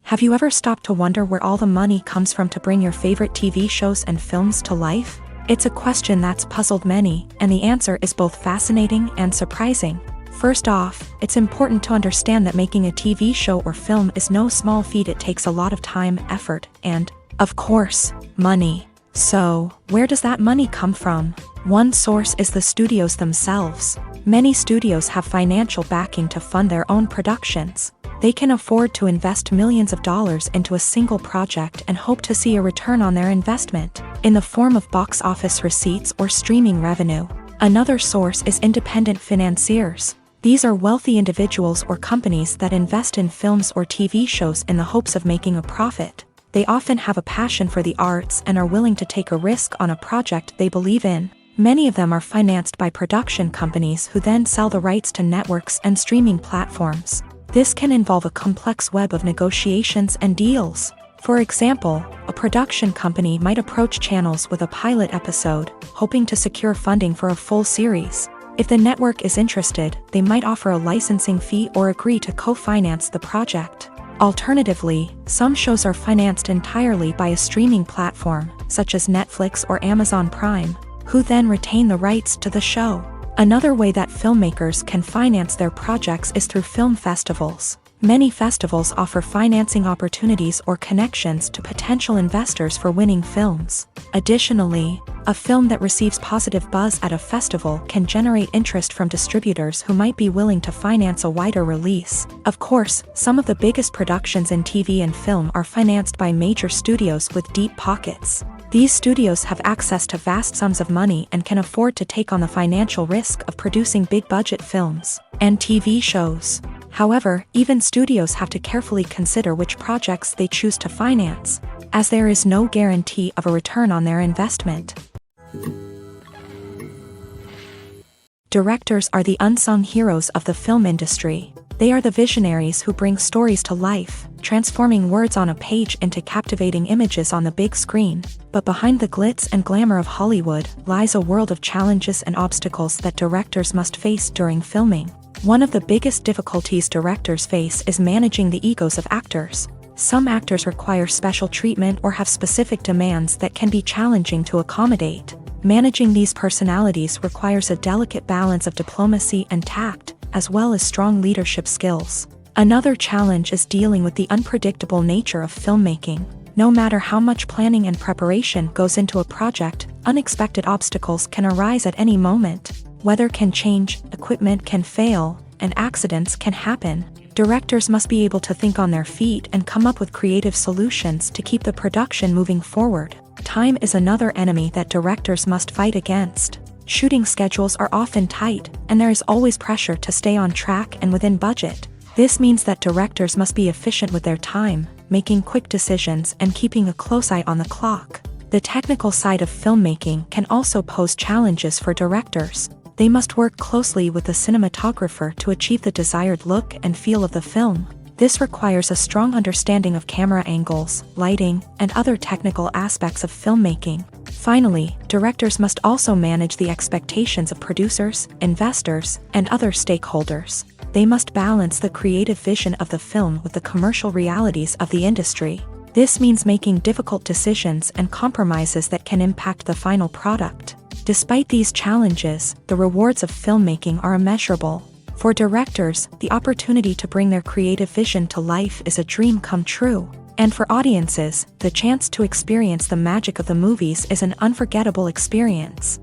Have you ever stopped to wonder where all the money comes from to bring your favorite TV shows and films to life? It's a question that's puzzled many, and the answer is both fascinating and surprising. First off, it's important to understand that making a TV show or film is no small feat. It takes a lot of time, effort, and, of course, money. So, where does that money come from? One source is the studios themselves. Many studios have financial backing to fund their own productions. They can afford to invest millions of dollars into a single project and hope to see a return on their investment, in the form of box office receipts or streaming revenue. Another source is independent financiers. These are wealthy individuals or companies that invest in films or TV shows in the hopes of making a profit. They often have a passion for the arts and are willing to take a risk on a project they believe in. Many of them are financed by production companies who then sell the rights to networks and streaming platforms. This can involve a complex web of negotiations and deals. For example, a production company might approach channels with a pilot episode, hoping to secure funding for a full series. If the network is interested, they might offer a licensing fee or agree to co-finance the project. Alternatively, some shows are financed entirely by a streaming platform, such as Netflix or Amazon Prime, who then retain the rights to the show. Another way that filmmakers can finance their projects is through film festivals. Many festivals offer financing opportunities or connections to potential investors for winning films. Additionally, a film that receives positive buzz at a festival can generate interest from distributors who might be willing to finance a wider release. Of course, some of the biggest productions in TV and film are financed by major studios with deep pockets. These studios have access to vast sums of money and can afford to take on the financial risk of producing big-budget films and TV shows. However, even studios have to carefully consider which projects they choose to finance, as there is no guarantee of a return on their investment. Directors are the unsung heroes of the film industry. They are the visionaries who bring stories to life, transforming words on a page into captivating images on the big screen. But behind the glitz and glamour of Hollywood lies a world of challenges and obstacles that directors must face during filming. One of the biggest difficulties directors face is managing the egos of actors. Some actors require special treatment or have specific demands that can be challenging to accommodate. Managing these personalities requires a delicate balance of diplomacy and tact, as well as strong leadership skills. Another challenge is dealing with the unpredictable nature of filmmaking. No matter how much planning and preparation goes into a project, unexpected obstacles can arise at any moment. Weather can change, equipment can fail, and accidents can happen. Directors must be able to think on their feet and come up with creative solutions to keep the production moving forward. Time is another enemy that directors must fight against. Shooting schedules are often tight, and there is always pressure to stay on track and within budget. This means that directors must be efficient with their time, making quick decisions and keeping a close eye on the clock. The technical side of filmmaking can also pose challenges for directors. They must work closely with the cinematographer to achieve the desired look and feel of the film. This requires a strong understanding of camera angles, lighting, and other technical aspects of filmmaking. Finally, directors must also manage the expectations of producers, investors, and other stakeholders. They must balance the creative vision of the film with the commercial realities of the industry. This means making difficult decisions and compromises that can impact the final product. Despite these challenges, the rewards of filmmaking are immeasurable. For directors, the opportunity to bring their creative vision to life is a dream come true. And for audiences, the chance to experience the magic of the movies is an unforgettable experience.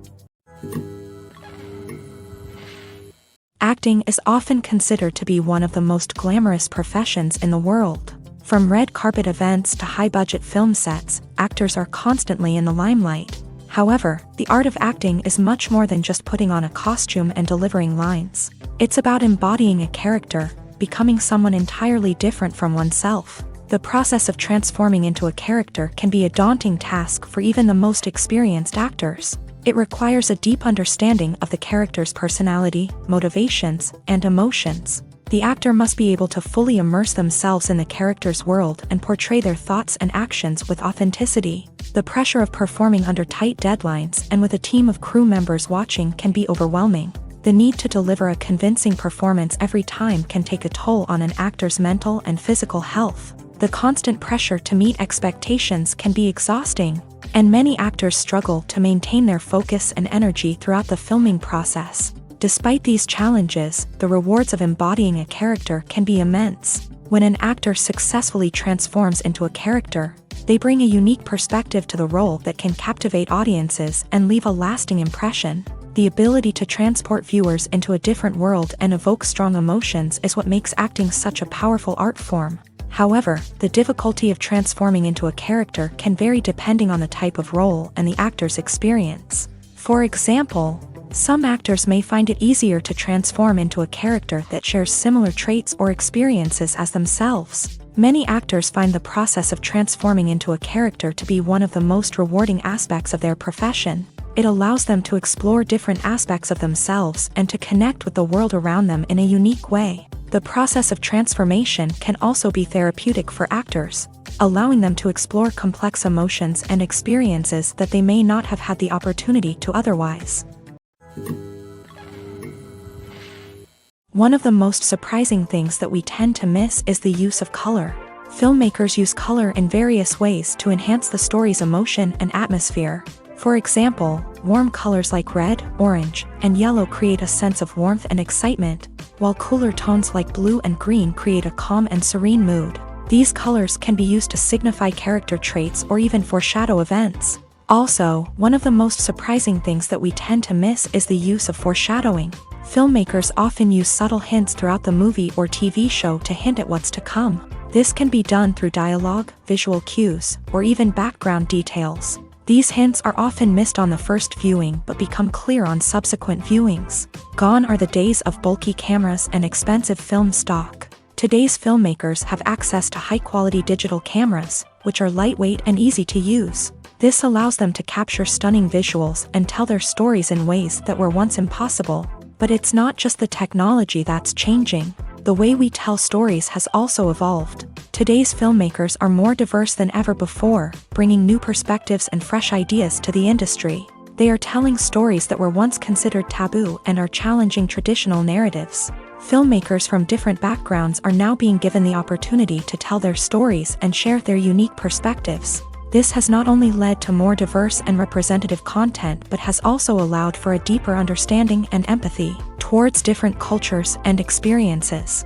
Acting is often considered to be one of the most glamorous professions in the world. From red carpet events to high-budget film sets, actors are constantly in the limelight. However, the art of acting is much more than just putting on a costume and delivering lines. It's about embodying a character, becoming someone entirely different from oneself. The process of transforming into a character can be a daunting task for even the most experienced actors. It requires a deep understanding of the character's personality, motivations, and emotions. The actor must be able to fully immerse themselves in the character's world and portray their thoughts and actions with authenticity. The pressure of performing under tight deadlines and with a team of crew members watching can be overwhelming. The need to deliver a convincing performance every time can take a toll on an actor's mental and physical health. The constant pressure to meet expectations can be exhausting, and many actors struggle to maintain their focus and energy throughout the filming process. Despite these challenges, the rewards of embodying a character can be immense. When an actor successfully transforms into a character, they bring a unique perspective to the role that can captivate audiences and leave a lasting impression. The ability to transport viewers into a different world and evoke strong emotions is what makes acting such a powerful art form. However, the difficulty of transforming into a character can vary depending on the type of role and the actor's experience. For example, some actors may find it easier to transform into a character that shares similar traits or experiences as themselves. Many actors find the process of transforming into a character to be one of the most rewarding aspects of their profession. It allows them to explore different aspects of themselves and to connect with the world around them in a unique way. The process of transformation can also be therapeutic for actors, allowing them to explore complex emotions and experiences that they may not have had the opportunity to otherwise. One of the most surprising things that we tend to miss is the use of color. Filmmakers use color in various ways to enhance the story's emotion and atmosphere. For example, warm colors like red, orange, and yellow create a sense of warmth and excitement, while cooler tones like blue and green create a calm and serene mood. These colors can be used to signify character traits or even foreshadow events. Also, one of the most surprising things that we tend to miss is the use of foreshadowing. Filmmakers often use subtle hints throughout the movie or TV show to hint at what's to come. This can be done through dialogue, visual cues, or even background details. These hints are often missed on the first viewing but become clear on subsequent viewings. Gone are the days of bulky cameras and expensive film stock. Today's filmmakers have access to high-quality digital cameras, which are lightweight and easy to use. This allows them to capture stunning visuals and tell their stories in ways that were once impossible. But it's not just the technology that's changing. The way we tell stories has also evolved. Today's filmmakers are more diverse than ever before, bringing new perspectives and fresh ideas to the industry. They are telling stories that were once considered taboo and are challenging traditional narratives. Filmmakers from different backgrounds are now being given the opportunity to tell their stories and share their unique perspectives. This has not only led to more diverse and representative content but has also allowed for a deeper understanding and empathy towards different cultures and experiences.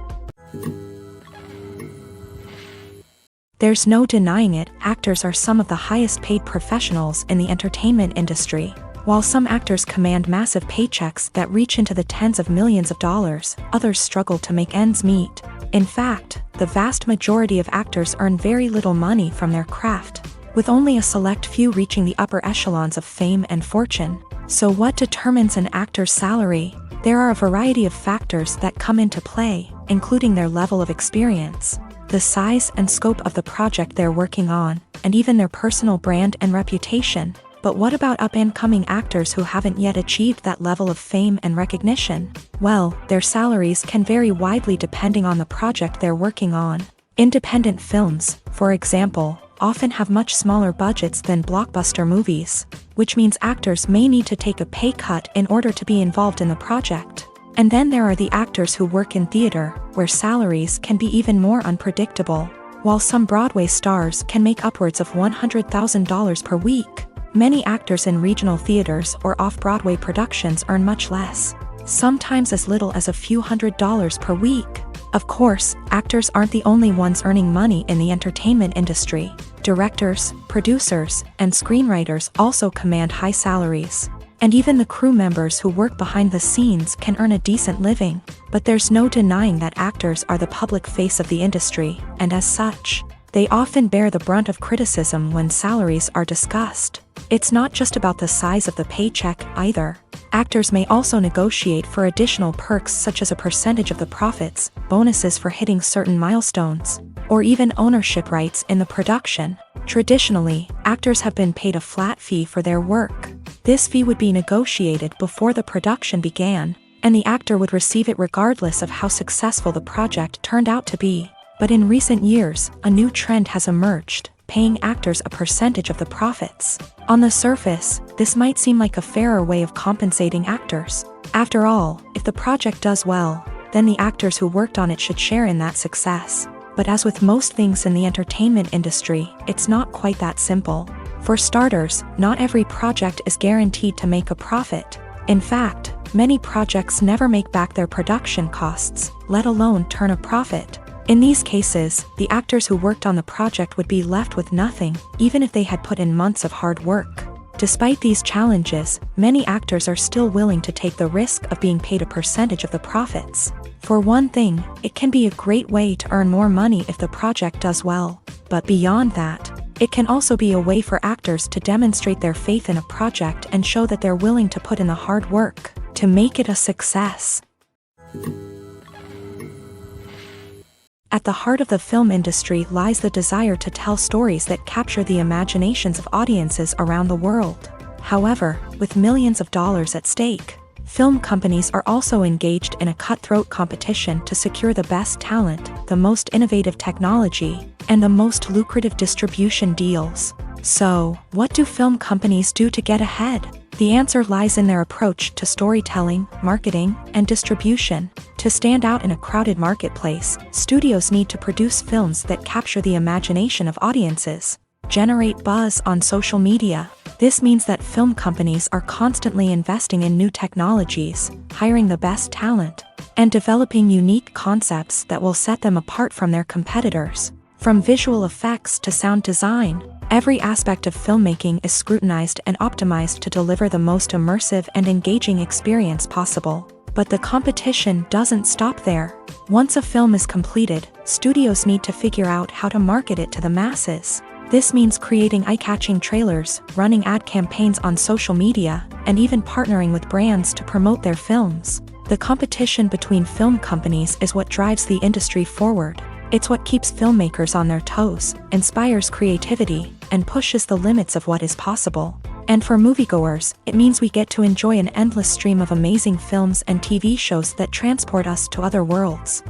There's no denying it, actors are some of the highest paid professionals in the entertainment industry. While some actors command massive paychecks that reach into the tens of millions of dollars, others struggle to make ends meet. In fact, the vast majority of actors earn very little money from their craft, with only a select few reaching the upper echelons of fame and fortune. So what determines an actor's salary? There are a variety of factors that come into play, including their level of experience, the size and scope of the project they're working on, and even their personal brand and reputation. But what about up-and-coming actors who haven't yet achieved that level of fame and recognition? Well, their salaries can vary widely depending on the project they're working on. Independent films, for example, often have much smaller budgets than blockbuster movies, which means actors may need to take a pay cut in order to be involved in the project. And then there are the actors who work in theater, where salaries can be even more unpredictable. While some Broadway stars can make upwards of $100,000 per week, many actors in regional theaters or off-Broadway productions earn much less, sometimes as little as a few $100s per week. Of course, actors aren't the only ones earning money in the entertainment industry. Directors, producers, and screenwriters also command high salaries. And even the crew members who work behind the scenes can earn a decent living. But there's no denying that actors are the public face of the industry, and as such, they often bear the brunt of criticism when salaries are discussed. It's not just about the size of the paycheck, either. Actors may also negotiate for additional perks such as a percentage of the profits, bonuses for hitting certain milestones, or even ownership rights in the production. Traditionally, actors have been paid a flat fee for their work. This fee would be negotiated before the production began, and the actor would receive it regardless of how successful the project turned out to be. But in recent years, a new trend has emerged, paying actors a percentage of the profits. On the surface, this might seem like a fairer way of compensating actors. After all, if the project does well, then the actors who worked on it should share in that success. But as with most things in the entertainment industry, it's not quite that simple. For starters, not every project is guaranteed to make a profit. In fact, many projects never make back their production costs, let alone turn a profit. In these cases, the actors who worked on the project would be left with nothing, even if they had put in months of hard work. Despite these challenges, many actors are still willing to take the risk of being paid a percentage of the profits. For one thing, it can be a great way to earn more money if the project does well. But beyond that, it can also be a way for actors to demonstrate their faith in a project and show that they're willing to put in the hard work to make it a success. At the heart of the film industry lies the desire to tell stories that capture the imaginations of audiences around the world. However, with millions of dollars at stake, film companies are also engaged in a cutthroat competition to secure the best talent, the most innovative technology, and the most lucrative distribution deals. So, what do film companies do to get ahead? The answer lies in their approach to storytelling, marketing, and distribution. To stand out in a crowded marketplace, studios need to produce films that capture the imagination of audiences, generate buzz on social media. This means that film companies are constantly investing in new technologies, hiring the best talent, and developing unique concepts that will set them apart from their competitors. From visual effects to sound design, every aspect of filmmaking is scrutinized and optimized to deliver the most immersive and engaging experience possible. But the competition doesn't stop there. Once a film is completed, studios need to figure out how to market it to the masses. This means creating eye-catching trailers, running ad campaigns on social media, and even partnering with brands to promote their films. The competition between film companies is what drives the industry forward. It's what keeps filmmakers on their toes, inspires creativity, and pushes the limits of what is possible. And for moviegoers, it means we get to enjoy an endless stream of amazing films and TV shows that transport us to other worlds.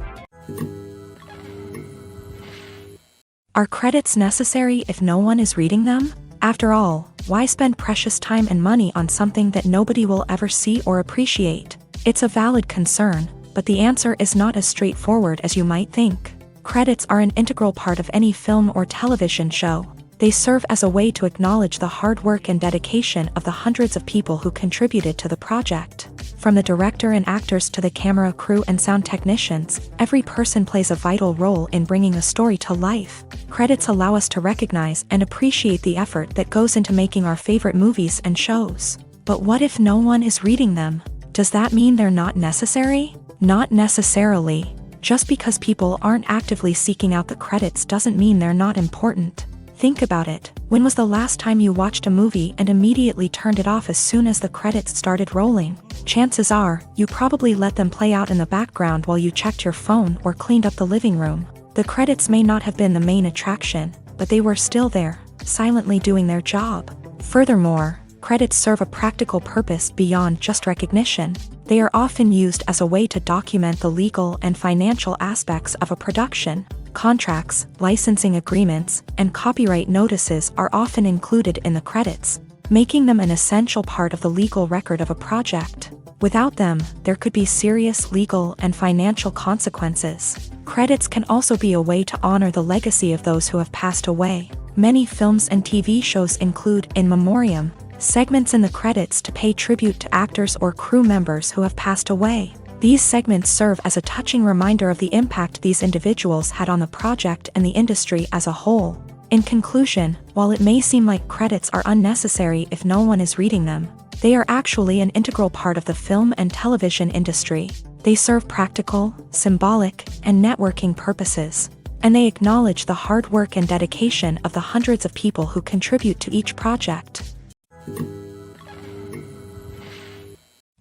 Are credits necessary if no one is reading them? After all, why spend precious time and money on something that nobody will ever see or appreciate? It's a valid concern, but the answer is not as straightforward as you might think. Credits are an integral part of any film or television show. They serve as a way to acknowledge the hard work and dedication of the hundreds of people who contributed to the project. From the director and actors to the camera crew and sound technicians, every person plays a vital role in bringing a story to life. Credits allow us to recognize and appreciate the effort that goes into making our favorite movies and shows. But what if no one is reading them? Does that mean they're not necessary? Not necessarily. Just because people aren't actively seeking out the credits doesn't mean they're not important. Think about it. When was the last time you watched a movie and immediately turned it off as soon as the credits started rolling? Chances are, you probably let them play out in the background while you checked your phone or cleaned up the living room. The credits may not have been the main attraction, but they were still there, silently doing their job. Furthermore, credits serve a practical purpose beyond just recognition. They are often used as a way to document the legal and financial aspects of a production. Contracts, licensing agreements, and copyright notices are often included in the credits, making them an essential part of the legal record of a project. Without them, there could be serious legal and financial consequences. Credits can also be a way to honor the legacy of those who have passed away. Many films and TV shows include in memoriam segments in the credits to pay tribute to actors or crew members who have passed away. These segments serve as a touching reminder of the impact these individuals had on the project and the industry as a whole. In conclusion, while it may seem like credits are unnecessary if no one is reading them, they are actually an integral part of the film and television industry. They serve practical, symbolic, and networking purposes, and they acknowledge the hard work and dedication of the hundreds of people who contribute to each project.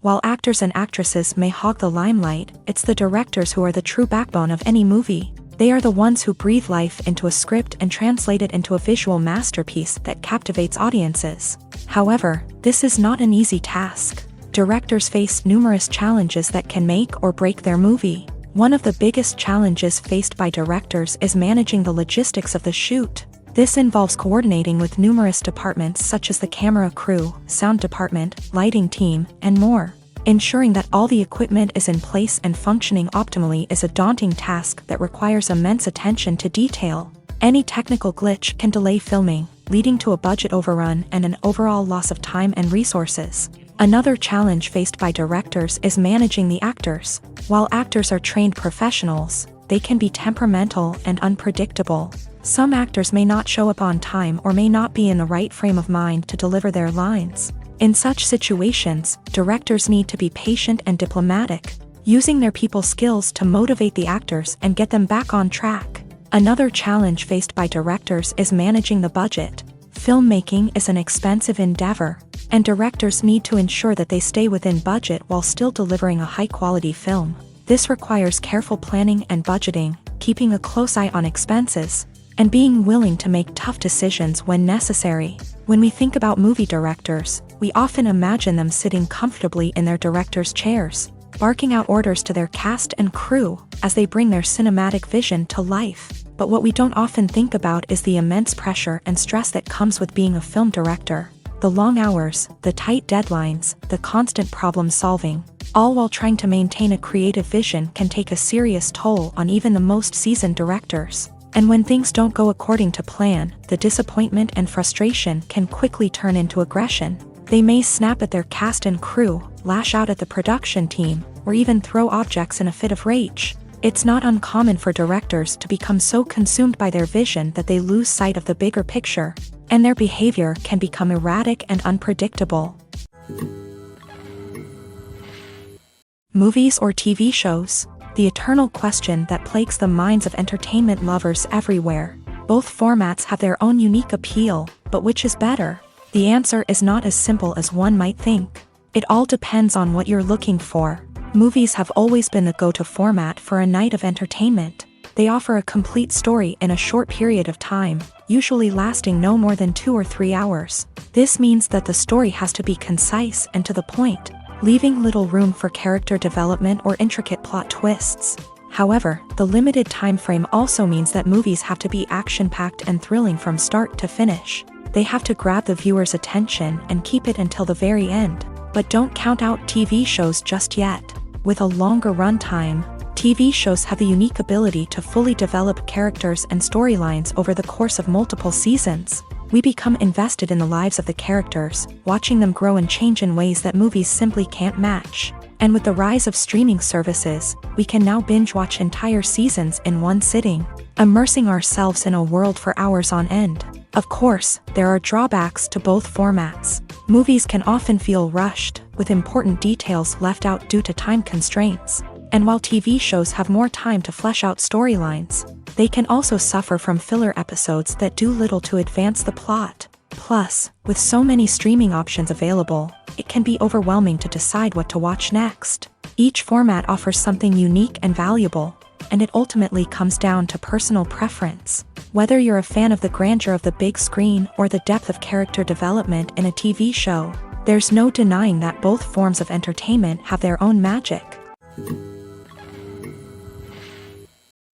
While actors and actresses may hog the limelight, it's the directors who are the true backbone of any movie. They are the ones who breathe life into a script and translate it into a visual masterpiece that captivates audiences. However, this is not an easy task. Directors face numerous challenges that can make or break their movie. One of the biggest challenges faced by directors is managing the logistics of the shoot. This involves coordinating with numerous departments such as the camera crew, sound department, lighting team, and more. Ensuring that all the equipment is in place and functioning optimally is a daunting task that requires immense attention to detail. Any technical glitch can delay filming, leading to a budget overrun and an overall loss of time and resources. Another challenge faced by directors is managing the actors. While actors are trained professionals, they can be temperamental and unpredictable. Some actors may not show up on time or may not be in the right frame of mind to deliver their lines. In such situations, directors need to be patient and diplomatic, using their people skills to motivate the actors and get them back on track. Another challenge faced by directors is managing the budget. Filmmaking is an expensive endeavor, and directors need to ensure that they stay within budget while still delivering a high-quality film. This requires careful planning and budgeting, keeping a close eye on expenses, and being willing to make tough decisions when necessary. When we think about movie directors, we often imagine them sitting comfortably in their director's chairs, barking out orders to their cast and crew as they bring their cinematic vision to life. But what we don't often think about is the immense pressure and stress that comes with being a film director. The long hours, the tight deadlines, the constant problem solving, all while trying to maintain a creative vision can take a serious toll on even the most seasoned directors. And when things don't go according to plan, the disappointment and frustration can quickly turn into aggression. They may snap at their cast and crew, lash out at the production team, or even throw objects in a fit of rage. It's not uncommon for directors to become so consumed by their vision that they lose sight of the bigger picture, and their behavior can become erratic and unpredictable. Movies or TV shows? The eternal question that plagues the minds of entertainment lovers everywhere. Both formats have their own unique appeal, but which is better? The answer is not as simple as one might think. It all depends on what you're looking for. Movies have always been the go-to format for a night of entertainment. They offer a complete story in a short period of time, usually lasting no more than 2 or 3 hours. This means that the story has to be concise and to the point, leaving little room for character development or intricate plot twists. However, the limited time frame also means that movies have to be action-packed and thrilling from start to finish. They have to grab the viewer's attention and keep it until the very end. But don't count out TV shows just yet. With a longer runtime, TV shows have the unique ability to fully develop characters and storylines over the course of multiple seasons. We become invested in the lives of the characters, watching them grow and change in ways that movies simply can't match. And with the rise of streaming services, we can now binge-watch entire seasons in one sitting, immersing ourselves in a world for hours on end. Of course, there are drawbacks to both formats. Movies can often feel rushed, with important details left out due to time constraints. And while TV shows have more time to flesh out storylines, they can also suffer from filler episodes that do little to advance the plot. Plus, with so many streaming options available, it can be overwhelming to decide what to watch next. Each format offers something unique and valuable, and it ultimately comes down to personal preference. Whether you're a fan of the grandeur of the big screen or the depth of character development in a TV show, there's no denying that both forms of entertainment have their own magic.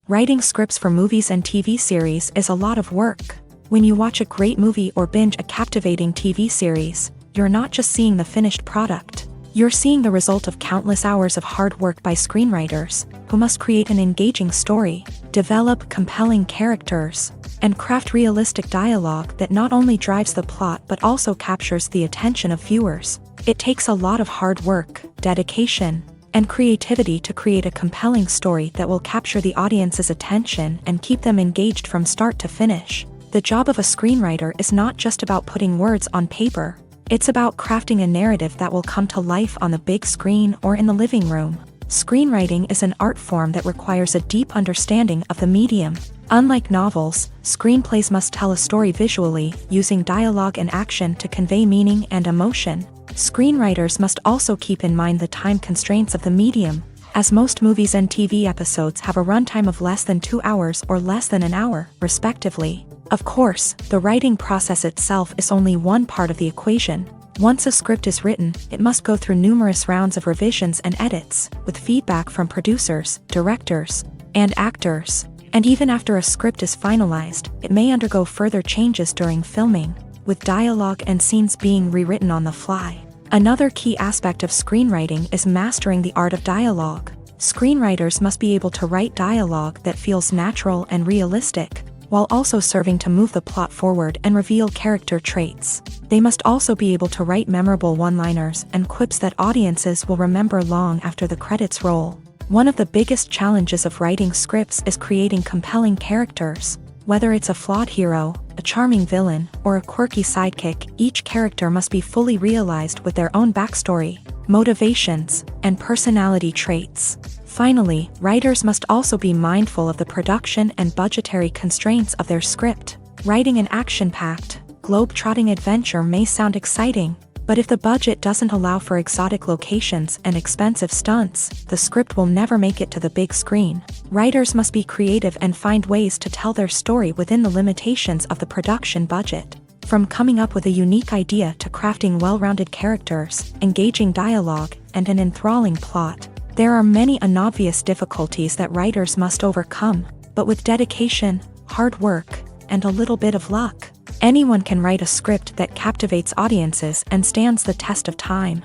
Writing scripts for movies and TV series is a lot of work. When you watch a great movie or binge a captivating TV series, you're not just seeing the finished product. You're seeing the result of countless hours of hard work by screenwriters, who must create an engaging story, develop compelling characters, and craft realistic dialogue that not only drives the plot but also captures the attention of viewers. It takes a lot of hard work, dedication, and creativity to create a compelling story that will capture the audience's attention and keep them engaged from start to finish. The job of a screenwriter is not just about putting words on paper. It's about crafting a narrative that will come to life on the big screen or in the living room. Screenwriting is an art form that requires a deep understanding of the medium. Unlike novels, screenplays must tell a story visually, using dialogue and action to convey meaning and emotion. Screenwriters must also keep in mind the time constraints of the medium, as most movies and TV episodes have a runtime of less than 2 hours or less than an hour, respectively. Of course, the writing process itself is only one part of the equation. Once a script is written, it must go through numerous rounds of revisions and edits, with feedback from producers, directors, and actors. And even after a script is finalized, it may undergo further changes during filming, with dialogue and scenes being rewritten on the fly. Another key aspect of screenwriting is mastering the art of dialogue. Screenwriters must be able to write dialogue that feels natural and realistic, while also serving to move the plot forward and reveal character traits. They must also be able to write memorable one-liners and quips that audiences will remember long after the credits roll. One of the biggest challenges of writing scripts is creating compelling characters. Whether it's a flawed hero, a charming villain, or a quirky sidekick, each character must be fully realized with their own backstory, motivations, and personality traits. Finally, writers must also be mindful of the production and budgetary constraints of their script. Writing an action-packed, globe-trotting adventure may sound exciting, but if the budget doesn't allow for exotic locations and expensive stunts, the script will never make it to the big screen. Writers must be creative and find ways to tell their story within the limitations of the production budget. From coming up with a unique idea to crafting well-rounded characters, engaging dialogue, and an enthralling plot, There are many unobvious difficulties that writers must overcome, but with dedication, hard work, and a little bit of luck, anyone can write a script that captivates audiences and stands the test of time.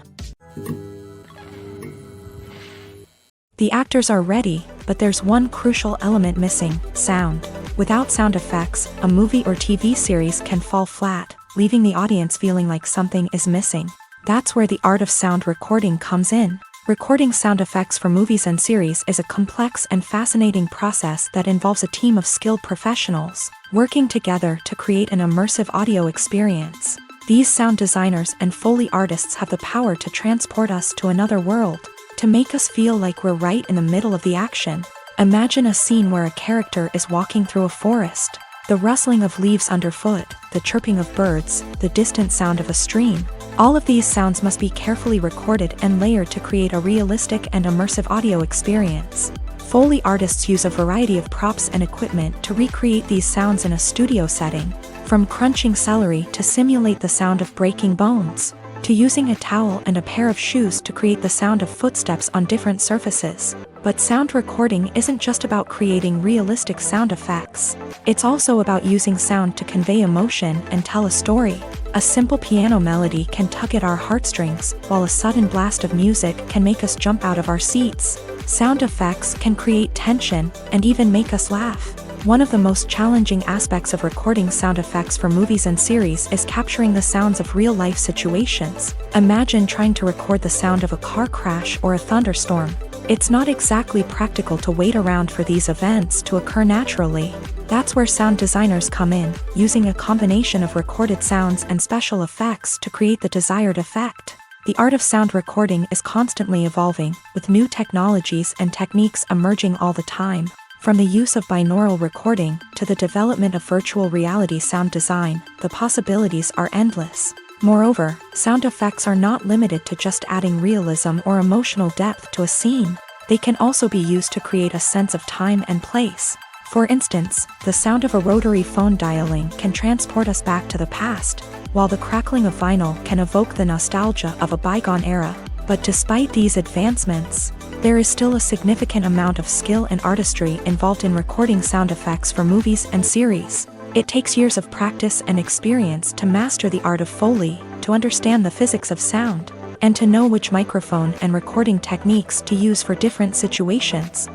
The actors are ready, but there's one crucial element missing: sound. Without sound effects, a movie or TV series can fall flat, leaving the audience feeling like something is missing. That's where the art of sound recording comes in. Recording sound effects for movies and series is a complex and fascinating process that involves a team of skilled professionals working together to create an immersive audio experience. These sound designers and Foley artists have the power to transport us to another world, to make us feel like we're right in the middle of the action. Imagine a scene where a character is walking through a forest. The rustling of leaves underfoot, the chirping of birds, the distant sound of a stream. All of these sounds must be carefully recorded and layered to create a realistic and immersive audio experience. Foley artists use a variety of props and equipment to recreate these sounds in a studio setting, from crunching celery to simulate the sound of breaking bones, to using a towel and a pair of shoes to create the sound of footsteps on different surfaces. But sound recording isn't just about creating realistic sound effects. It's also about using sound to convey emotion and tell a story. A simple piano melody can tug at our heartstrings, while a sudden blast of music can make us jump out of our seats. Sound effects can create tension and even make us laugh. One of the most challenging aspects of recording sound effects for movies and series is capturing the sounds of real-life situations. Imagine trying to record the sound of a car crash or a thunderstorm. It's not exactly practical to wait around for these events to occur naturally. That's where sound designers come in, using a combination of recorded sounds and special effects to create the desired effect. The art of sound recording is constantly evolving, with new technologies and techniques emerging all the time. From the use of binaural recording to the development of virtual reality sound design, the possibilities are endless. Moreover, sound effects are not limited to just adding realism or emotional depth to a scene. They can also be used to create a sense of time and place. For instance, the sound of a rotary phone dialing can transport us back to the past, while the crackling of vinyl can evoke the nostalgia of a bygone era. But despite these advancements, there is still a significant amount of skill and artistry involved in recording sound effects for movies and series. It takes years of practice and experience to master the art of Foley, to understand the physics of sound, and to know which microphone and recording techniques to use for different situations.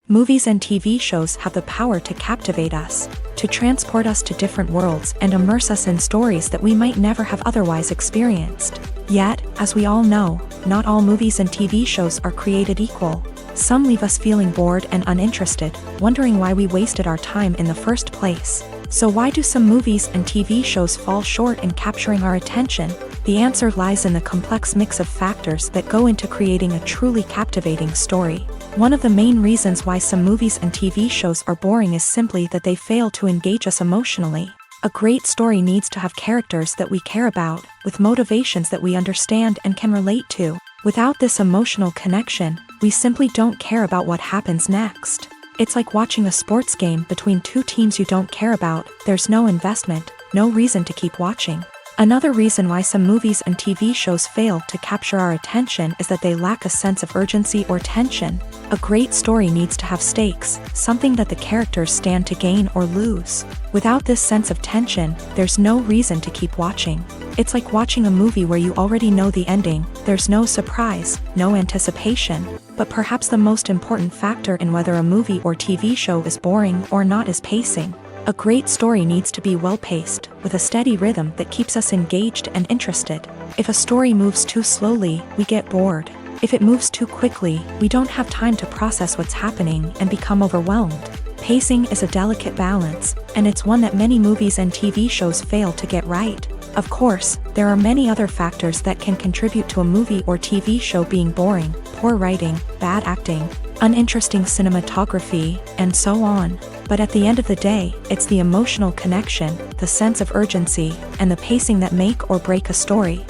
Movies and TV shows have the power to captivate us, to transport us to different worlds and immerse us in stories that we might never have otherwise experienced. Yet, as we all know, not all movies and TV shows are created equal. Some leave us feeling bored and uninterested, wondering why we wasted our time in the first place. So why do some movies and TV shows fall short in capturing our attention? The answer lies in the complex mix of factors that go into creating a truly captivating story. One of the main reasons why some movies and TV shows are boring is simply that they fail to engage us emotionally. A great story needs to have characters that we care about, with motivations that we understand and can relate to. Without this emotional connection, we simply don't care about what happens next. It's like watching a sports game between two teams you don't care about. There's no investment, no reason to keep watching. Another reason why some movies and TV shows fail to capture our attention is that they lack a sense of urgency or tension. A great story needs to have stakes, something that the characters stand to gain or lose. Without this sense of tension, there's no reason to keep watching. It's like watching a movie where you already know the ending. There's no surprise, no anticipation. But perhaps the most important factor in whether a movie or TV show is boring or not is pacing. A great story needs to be well-paced, with a steady rhythm that keeps us engaged and interested. If a story moves too slowly, we get bored. If it moves too quickly, we don't have time to process what's happening and become overwhelmed. Pacing is a delicate balance, and it's one that many movies and TV shows fail to get right. Of course, there are many other factors that can contribute to a movie or TV show being boring: poor writing, bad acting, uninteresting cinematography, and so on. But at the end of the day, it's the emotional connection, the sense of urgency, and the pacing that make or break a story.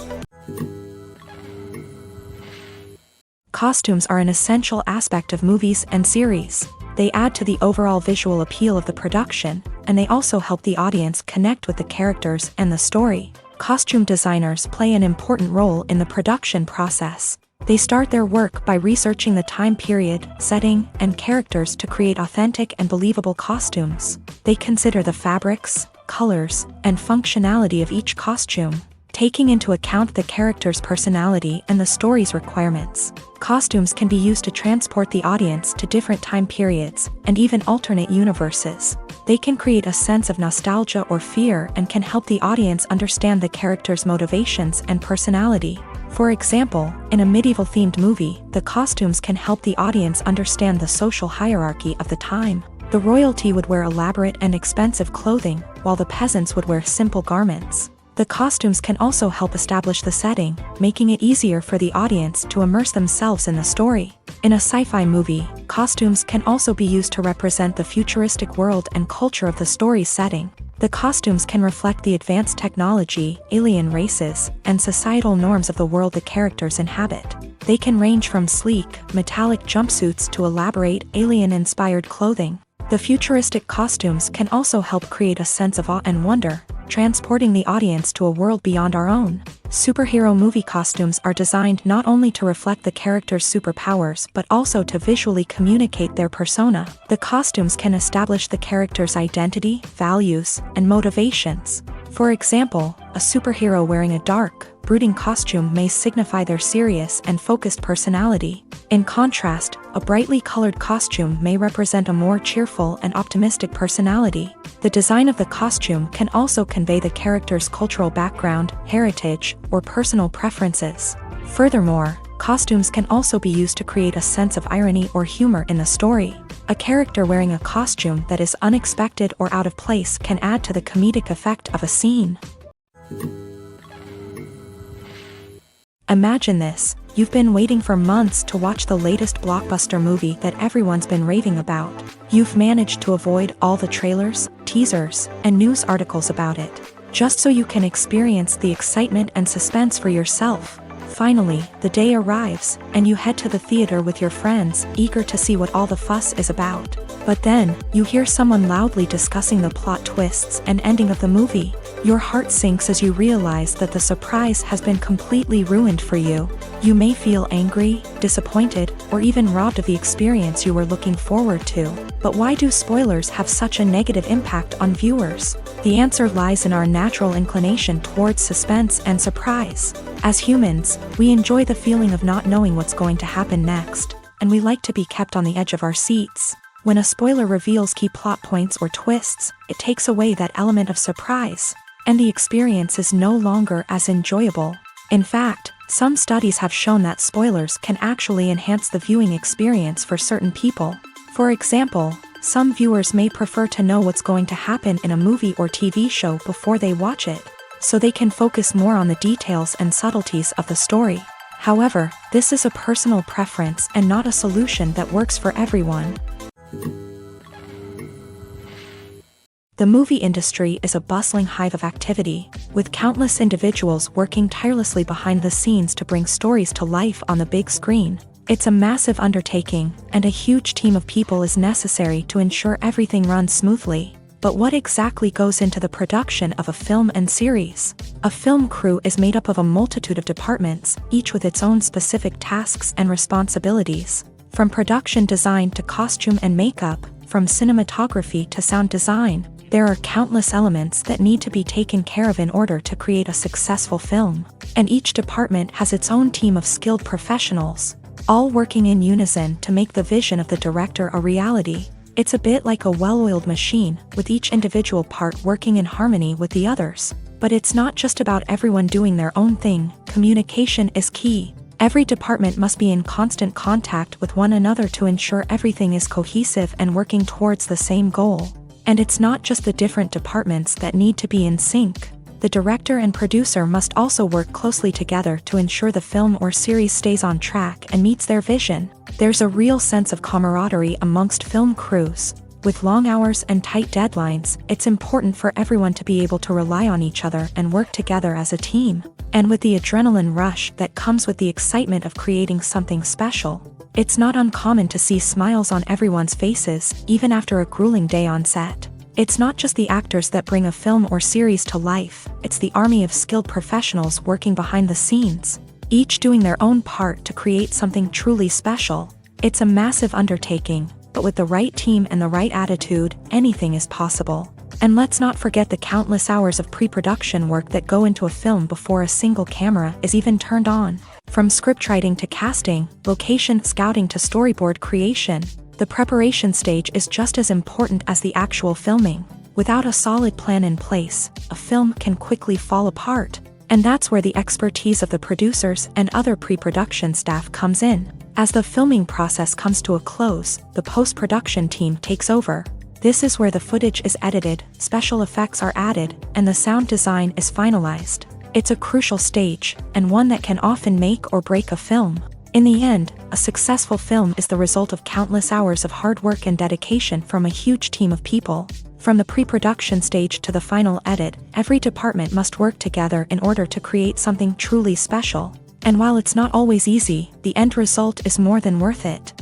Costumes are an essential aspect of movies and series. They add to the overall visual appeal of the production, and they also help the audience connect with the characters and the story. Costume designers play an important role in the production process. They start their work by researching the time period, setting, and characters to create authentic and believable costumes. They consider the fabrics, colors, and functionality of each costume, taking into account the character's personality and the story's requirements. Costumes can be used to transport the audience to different time periods and even alternate universes. They can create a sense of nostalgia or fear and can help the audience understand the character's motivations and personality. For example, in a medieval-themed movie, the costumes can help the audience understand the social hierarchy of the time. The royalty would wear elaborate and expensive clothing, while the peasants would wear simple garments. The costumes can also help establish the setting, making it easier for the audience to immerse themselves in the story. In a sci-fi movie, costumes can also be used to represent the futuristic world and culture of the story's setting. The costumes can reflect the advanced technology, alien races, and societal norms of the world the characters inhabit. They can range from sleek, metallic jumpsuits to elaborate, alien-inspired clothing. The futuristic costumes can also help create a sense of awe and wonder, transporting the audience to a world beyond our own. Superhero movie costumes are designed not only to reflect the character's superpowers but also to visually communicate their persona. The costumes can establish the character's identity, values, and motivations. For example, a superhero wearing a dark, brooding costume may signify their serious and focused personality. In contrast, a brightly colored costume may represent a more cheerful and optimistic personality. The design of the costume can also convey the character's cultural background, heritage, or personal preferences. Furthermore, costumes can also be used to create a sense of irony or humor in the story. A character wearing a costume that is unexpected or out of place can add to the comedic effect of a scene. Imagine this: you've been waiting for months to watch the latest blockbuster movie that everyone's been raving about. You've managed to avoid all the trailers, teasers, and news articles about it, just so you can experience the excitement and suspense for yourself. Finally, the day arrives, and you head to the theater with your friends, eager to see what all the fuss is about. But then, you hear someone loudly discussing the plot twists and ending of the movie. Your heart sinks as you realize that the surprise has been completely ruined for you. You may feel angry, disappointed, or even robbed of the experience you were looking forward to. But why do spoilers have such a negative impact on viewers? The answer lies in our natural inclination towards suspense and surprise. As humans, we enjoy the feeling of not knowing what's going to happen next, and we like to be kept on the edge of our seats. When a spoiler reveals key plot points or twists, it takes away that element of surprise, and the experience is no longer as enjoyable. In fact, some studies have shown that spoilers can actually enhance the viewing experience for certain people. For example, some viewers may prefer to know what's going to happen in a movie or TV show before they watch it, so they can focus more on the details and subtleties of the story. However, this is a personal preference and not a solution that works for everyone. The movie industry is a bustling hive of activity, with countless individuals working tirelessly behind the scenes to bring stories to life on the big screen. It's a massive undertaking, and a huge team of people is necessary to ensure everything runs smoothly. But what exactly goes into the production of a film and series? A film crew is made up of a multitude of departments, each with its own specific tasks and responsibilities. From production design to costume and makeup, from cinematography to sound design, there are countless elements that need to be taken care of in order to create a successful film. And each department has its own team of skilled professionals, all working in unison to make the vision of the director a reality. It's a bit like a well-oiled machine, with each individual part working in harmony with the others. But it's not just about everyone doing their own thing. Communication is key. Every department must be in constant contact with one another to ensure everything is cohesive and working towards the same goal. And it's not just the different departments that need to be in sync. The director and producer must also work closely together to ensure the film or series stays on track and meets their vision. There's a real sense of camaraderie amongst film crews. With long hours and tight deadlines, it's important for everyone to be able to rely on each other and work together as a team. And with the adrenaline rush that comes with the excitement of creating something special, it's not uncommon to see smiles on everyone's faces, even after a grueling day on set. It's not just the actors that bring a film or series to life, it's the army of skilled professionals working behind the scenes, each doing their own part to create something truly special. It's a massive undertaking, but with the right team and the right attitude, anything is possible. And let's not forget the countless hours of pre-production work that go into a film before a single camera is even turned on. From scriptwriting to casting, location scouting to storyboard creation, the preparation stage is just as important as the actual filming. Without a solid plan in place, a film can quickly fall apart. And that's where the expertise of the producers and other pre-production staff comes in. As the filming process comes to a close, the post-production team takes over. This is where the footage is edited, special effects are added, and the sound design is finalized. It's a crucial stage, and one that can often make or break a film. In the end, a successful film is the result of countless hours of hard work and dedication from a huge team of people. From the pre-production stage to the final edit, every department must work together in order to create something truly special. And while it's not always easy, the end result is more than worth it.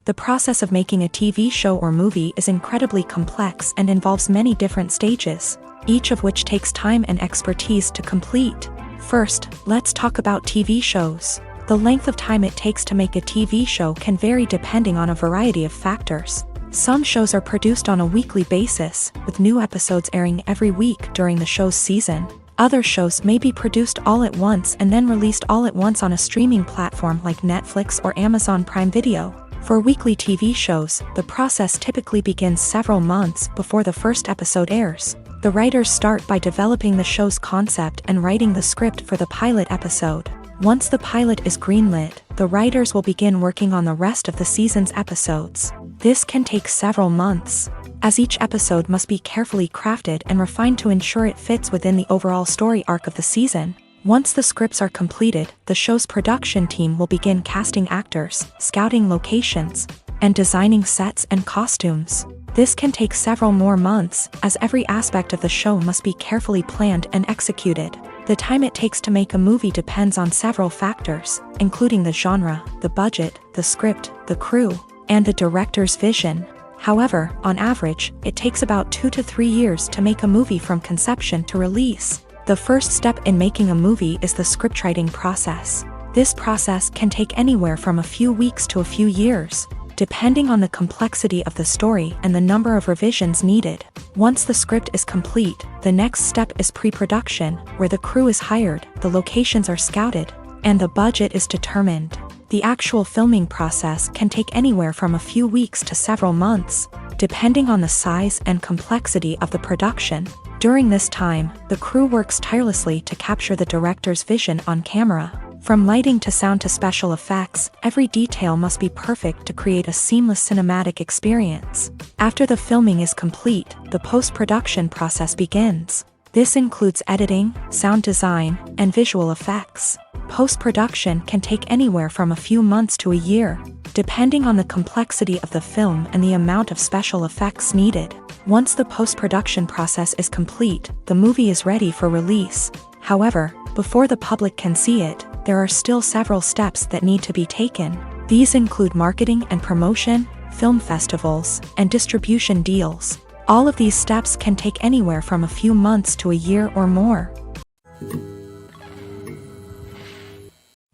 The process of making a TV show or movie is incredibly complex and involves many different stages, each of which takes time and expertise to complete. First, let's talk about TV shows. The length of time it takes to make a TV show can vary depending on a variety of factors. Some shows are produced on a weekly basis, with new episodes airing every week during the show's season. Other shows may be produced all at once and then released all at once on a streaming platform like Netflix or Amazon Prime Video. For weekly TV shows, the process typically begins several months before the first episode airs. The writers start by developing the show's concept and writing the script for the pilot episode. Once the pilot is greenlit, the writers will begin working on the rest of the season's episodes. This can take several months, as each episode must be carefully crafted and refined to ensure it fits within the overall story arc of the season. Once the scripts are completed, the show's production team will begin casting actors, scouting locations, and designing sets and costumes. This can take several more months, as every aspect of the show must be carefully planned and executed. The time it takes to make a movie depends on several factors, including the genre, the budget, the script, the crew, and the director's vision. However, on average, it takes about 2 to 3 years to make a movie from conception to release. The first step in making a movie is the scriptwriting process. This process can take anywhere from a few weeks to a few years, depending on the complexity of the story and the number of revisions needed. Once the script is complete, the next step is pre-production, where the crew is hired, the locations are scouted, and the budget is determined. The actual filming process can take anywhere from a few weeks to several months, depending on the size and complexity of the production. During this time, the crew works tirelessly to capture the director's vision on camera. From lighting to sound to special effects, every detail must be perfect to create a seamless cinematic experience. After the filming is complete, the post-production process begins. This includes editing, sound design, and visual effects. Post-production can take anywhere from a few months to a year, depending on the complexity of the film and the amount of special effects needed. Once the post-production process is complete, the movie is ready for release. However, before the public can see it, there are still several steps that need to be taken. These include marketing and promotion, film festivals, and distribution deals. All of these steps can take anywhere from a few months to a year or more.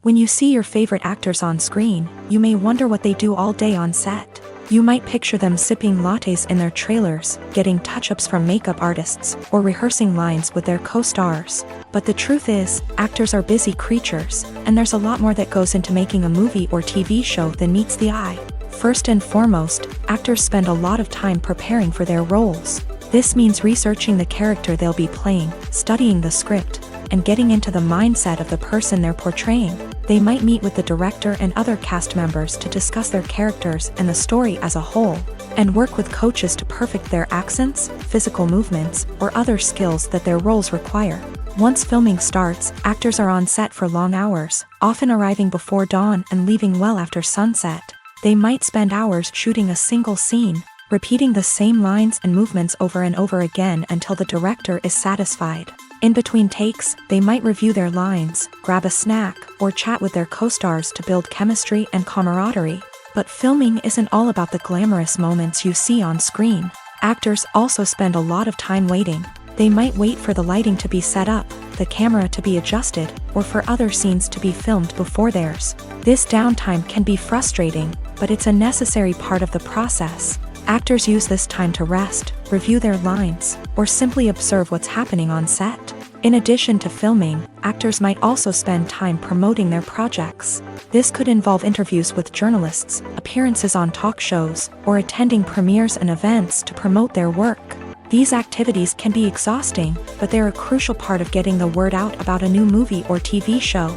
When you see your favorite actors on screen, you may wonder what they do all day on set. You might picture them sipping lattes in their trailers, getting touch-ups from makeup artists, or rehearsing lines with their co-stars. But the truth is, actors are busy creatures, and there's a lot more that goes into making a movie or TV show than meets the eye. First and foremost, actors spend a lot of time preparing for their roles. This means researching the character they'll be playing, studying the script, and getting into the mindset of the person they're portraying. They might meet with the director and other cast members to discuss their characters and the story as a whole, and work with coaches to perfect their accents, physical movements, or other skills that their roles require. Once filming starts, actors are on set for long hours, often arriving before dawn and leaving well after sunset. They might spend hours shooting a single scene, repeating the same lines and movements over and over again until the director is satisfied. In between takes, they might review their lines, grab a snack, or chat with their co-stars to build chemistry and camaraderie. But filming isn't all about the glamorous moments you see on screen. Actors also spend a lot of time waiting. They might wait for the lighting to be set up, the camera to be adjusted, or for other scenes to be filmed before theirs. This downtime can be frustrating, but it's a necessary part of the process. Actors use this time to rest, review their lines, or simply observe what's happening on set. In addition to filming, actors might also spend time promoting their projects. This could involve interviews with journalists, appearances on talk shows, or attending premieres and events to promote their work. These activities can be exhausting, but they're a crucial part of getting the word out about a new movie or TV show.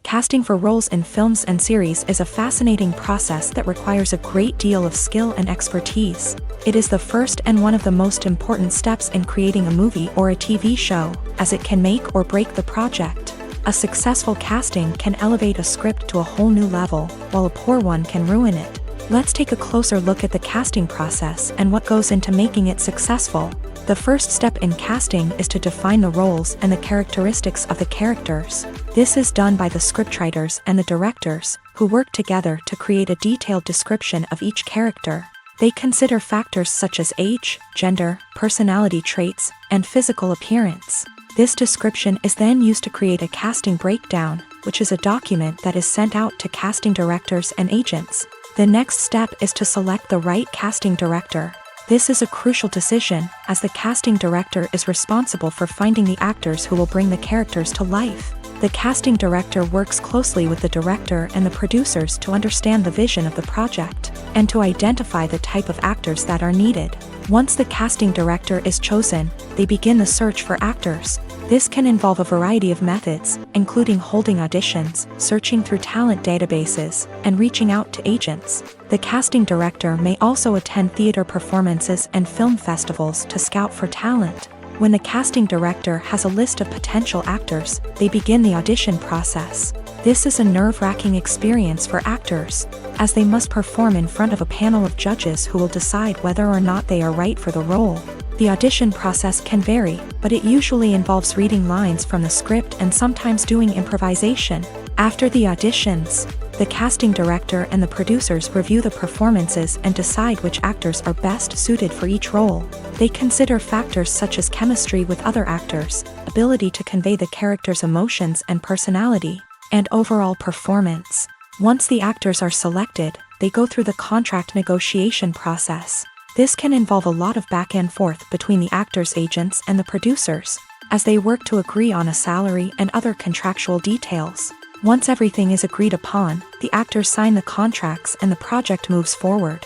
Casting for roles in films and series is a fascinating process that requires a great deal of skill and expertise. It is the first and one of the most important steps in creating a movie or a TV show, as it can make or break the project. A successful casting can elevate a script to a whole new level, while a poor one can ruin it. Let's take a closer look at the casting process and what goes into making it successful. The first step in casting is to define the roles and the characteristics of the characters. This is done by the scriptwriters and the directors, who work together to create a detailed description of each character. They consider factors such as age, gender, personality traits, and physical appearance. This description is then used to create a casting breakdown, which is a document that is sent out to casting directors and agents. The next step is to select the right casting director. This is a crucial decision, as the casting director is responsible for finding the actors who will bring the characters to life. The casting director works closely with the director and the producers to understand the vision of the project, and to identify the type of actors that are needed. Once the casting director is chosen, they begin the search for actors. This can involve a variety of methods, including holding auditions, searching through talent databases, and reaching out to agents. The casting director may also attend theater performances and film festivals to scout for talent. When the casting director has a list of potential actors, they begin the audition process. This is a nerve-wracking experience for actors, as they must perform in front of a panel of judges who will decide whether or not they are right for the role. The audition process can vary, but it usually involves reading lines from the script and sometimes doing improvisation. After the auditions, the casting director and the producers review the performances and decide which actors are best suited for each role. They consider factors such as chemistry with other actors, ability to convey the character's emotions and personality, and overall performance. Once the actors are selected, they go through the contract negotiation process. This can involve a lot of back and forth between the actors' agents and the producers, as they work to agree on a salary and other contractual details. Once everything is agreed upon, the actors sign the contracts and the project moves forward.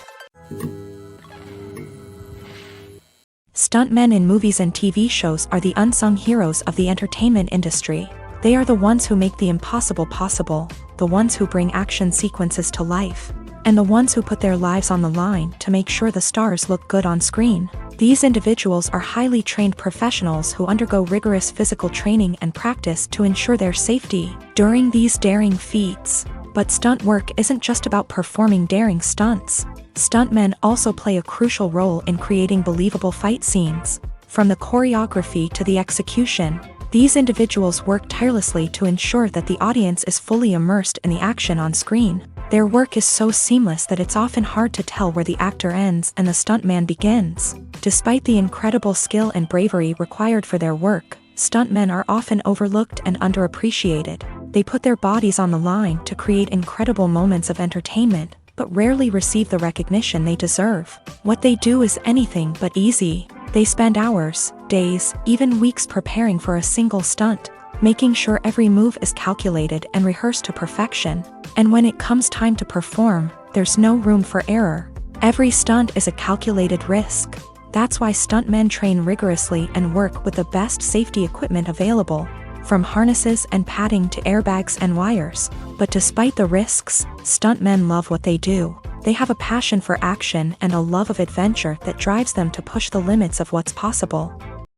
Stuntmen in movies and TV shows are the unsung heroes of the entertainment industry. They are the ones who make the impossible possible, the ones who bring action sequences to life, and the ones who put their lives on the line to make sure the stars look good on screen. These individuals are highly trained professionals who undergo rigorous physical training and practice to ensure their safety during these daring feats. But stunt work isn't just about performing daring stunts. Stuntmen also play a crucial role in creating believable fight scenes. From the choreography to the execution, these individuals work tirelessly to ensure that the audience is fully immersed in the action on screen. Their work is so seamless that it's often hard to tell where the actor ends and the stuntman begins. Despite the incredible skill and bravery required for their work, stuntmen are often overlooked and underappreciated. They put their bodies on the line to create incredible moments of entertainment, but rarely receive the recognition they deserve. What they do is anything but easy. They spend hours, days, even weeks preparing for a single stunt, making sure every move is calculated and rehearsed to perfection. And when it comes time to perform, there's no room for error. Every stunt is a calculated risk. That's why stuntmen train rigorously and work with the best safety equipment available, from harnesses and padding to airbags and wires. But despite the risks, stuntmen love what they do. They have a passion for action and a love of adventure that drives them to push the limits of what's possible.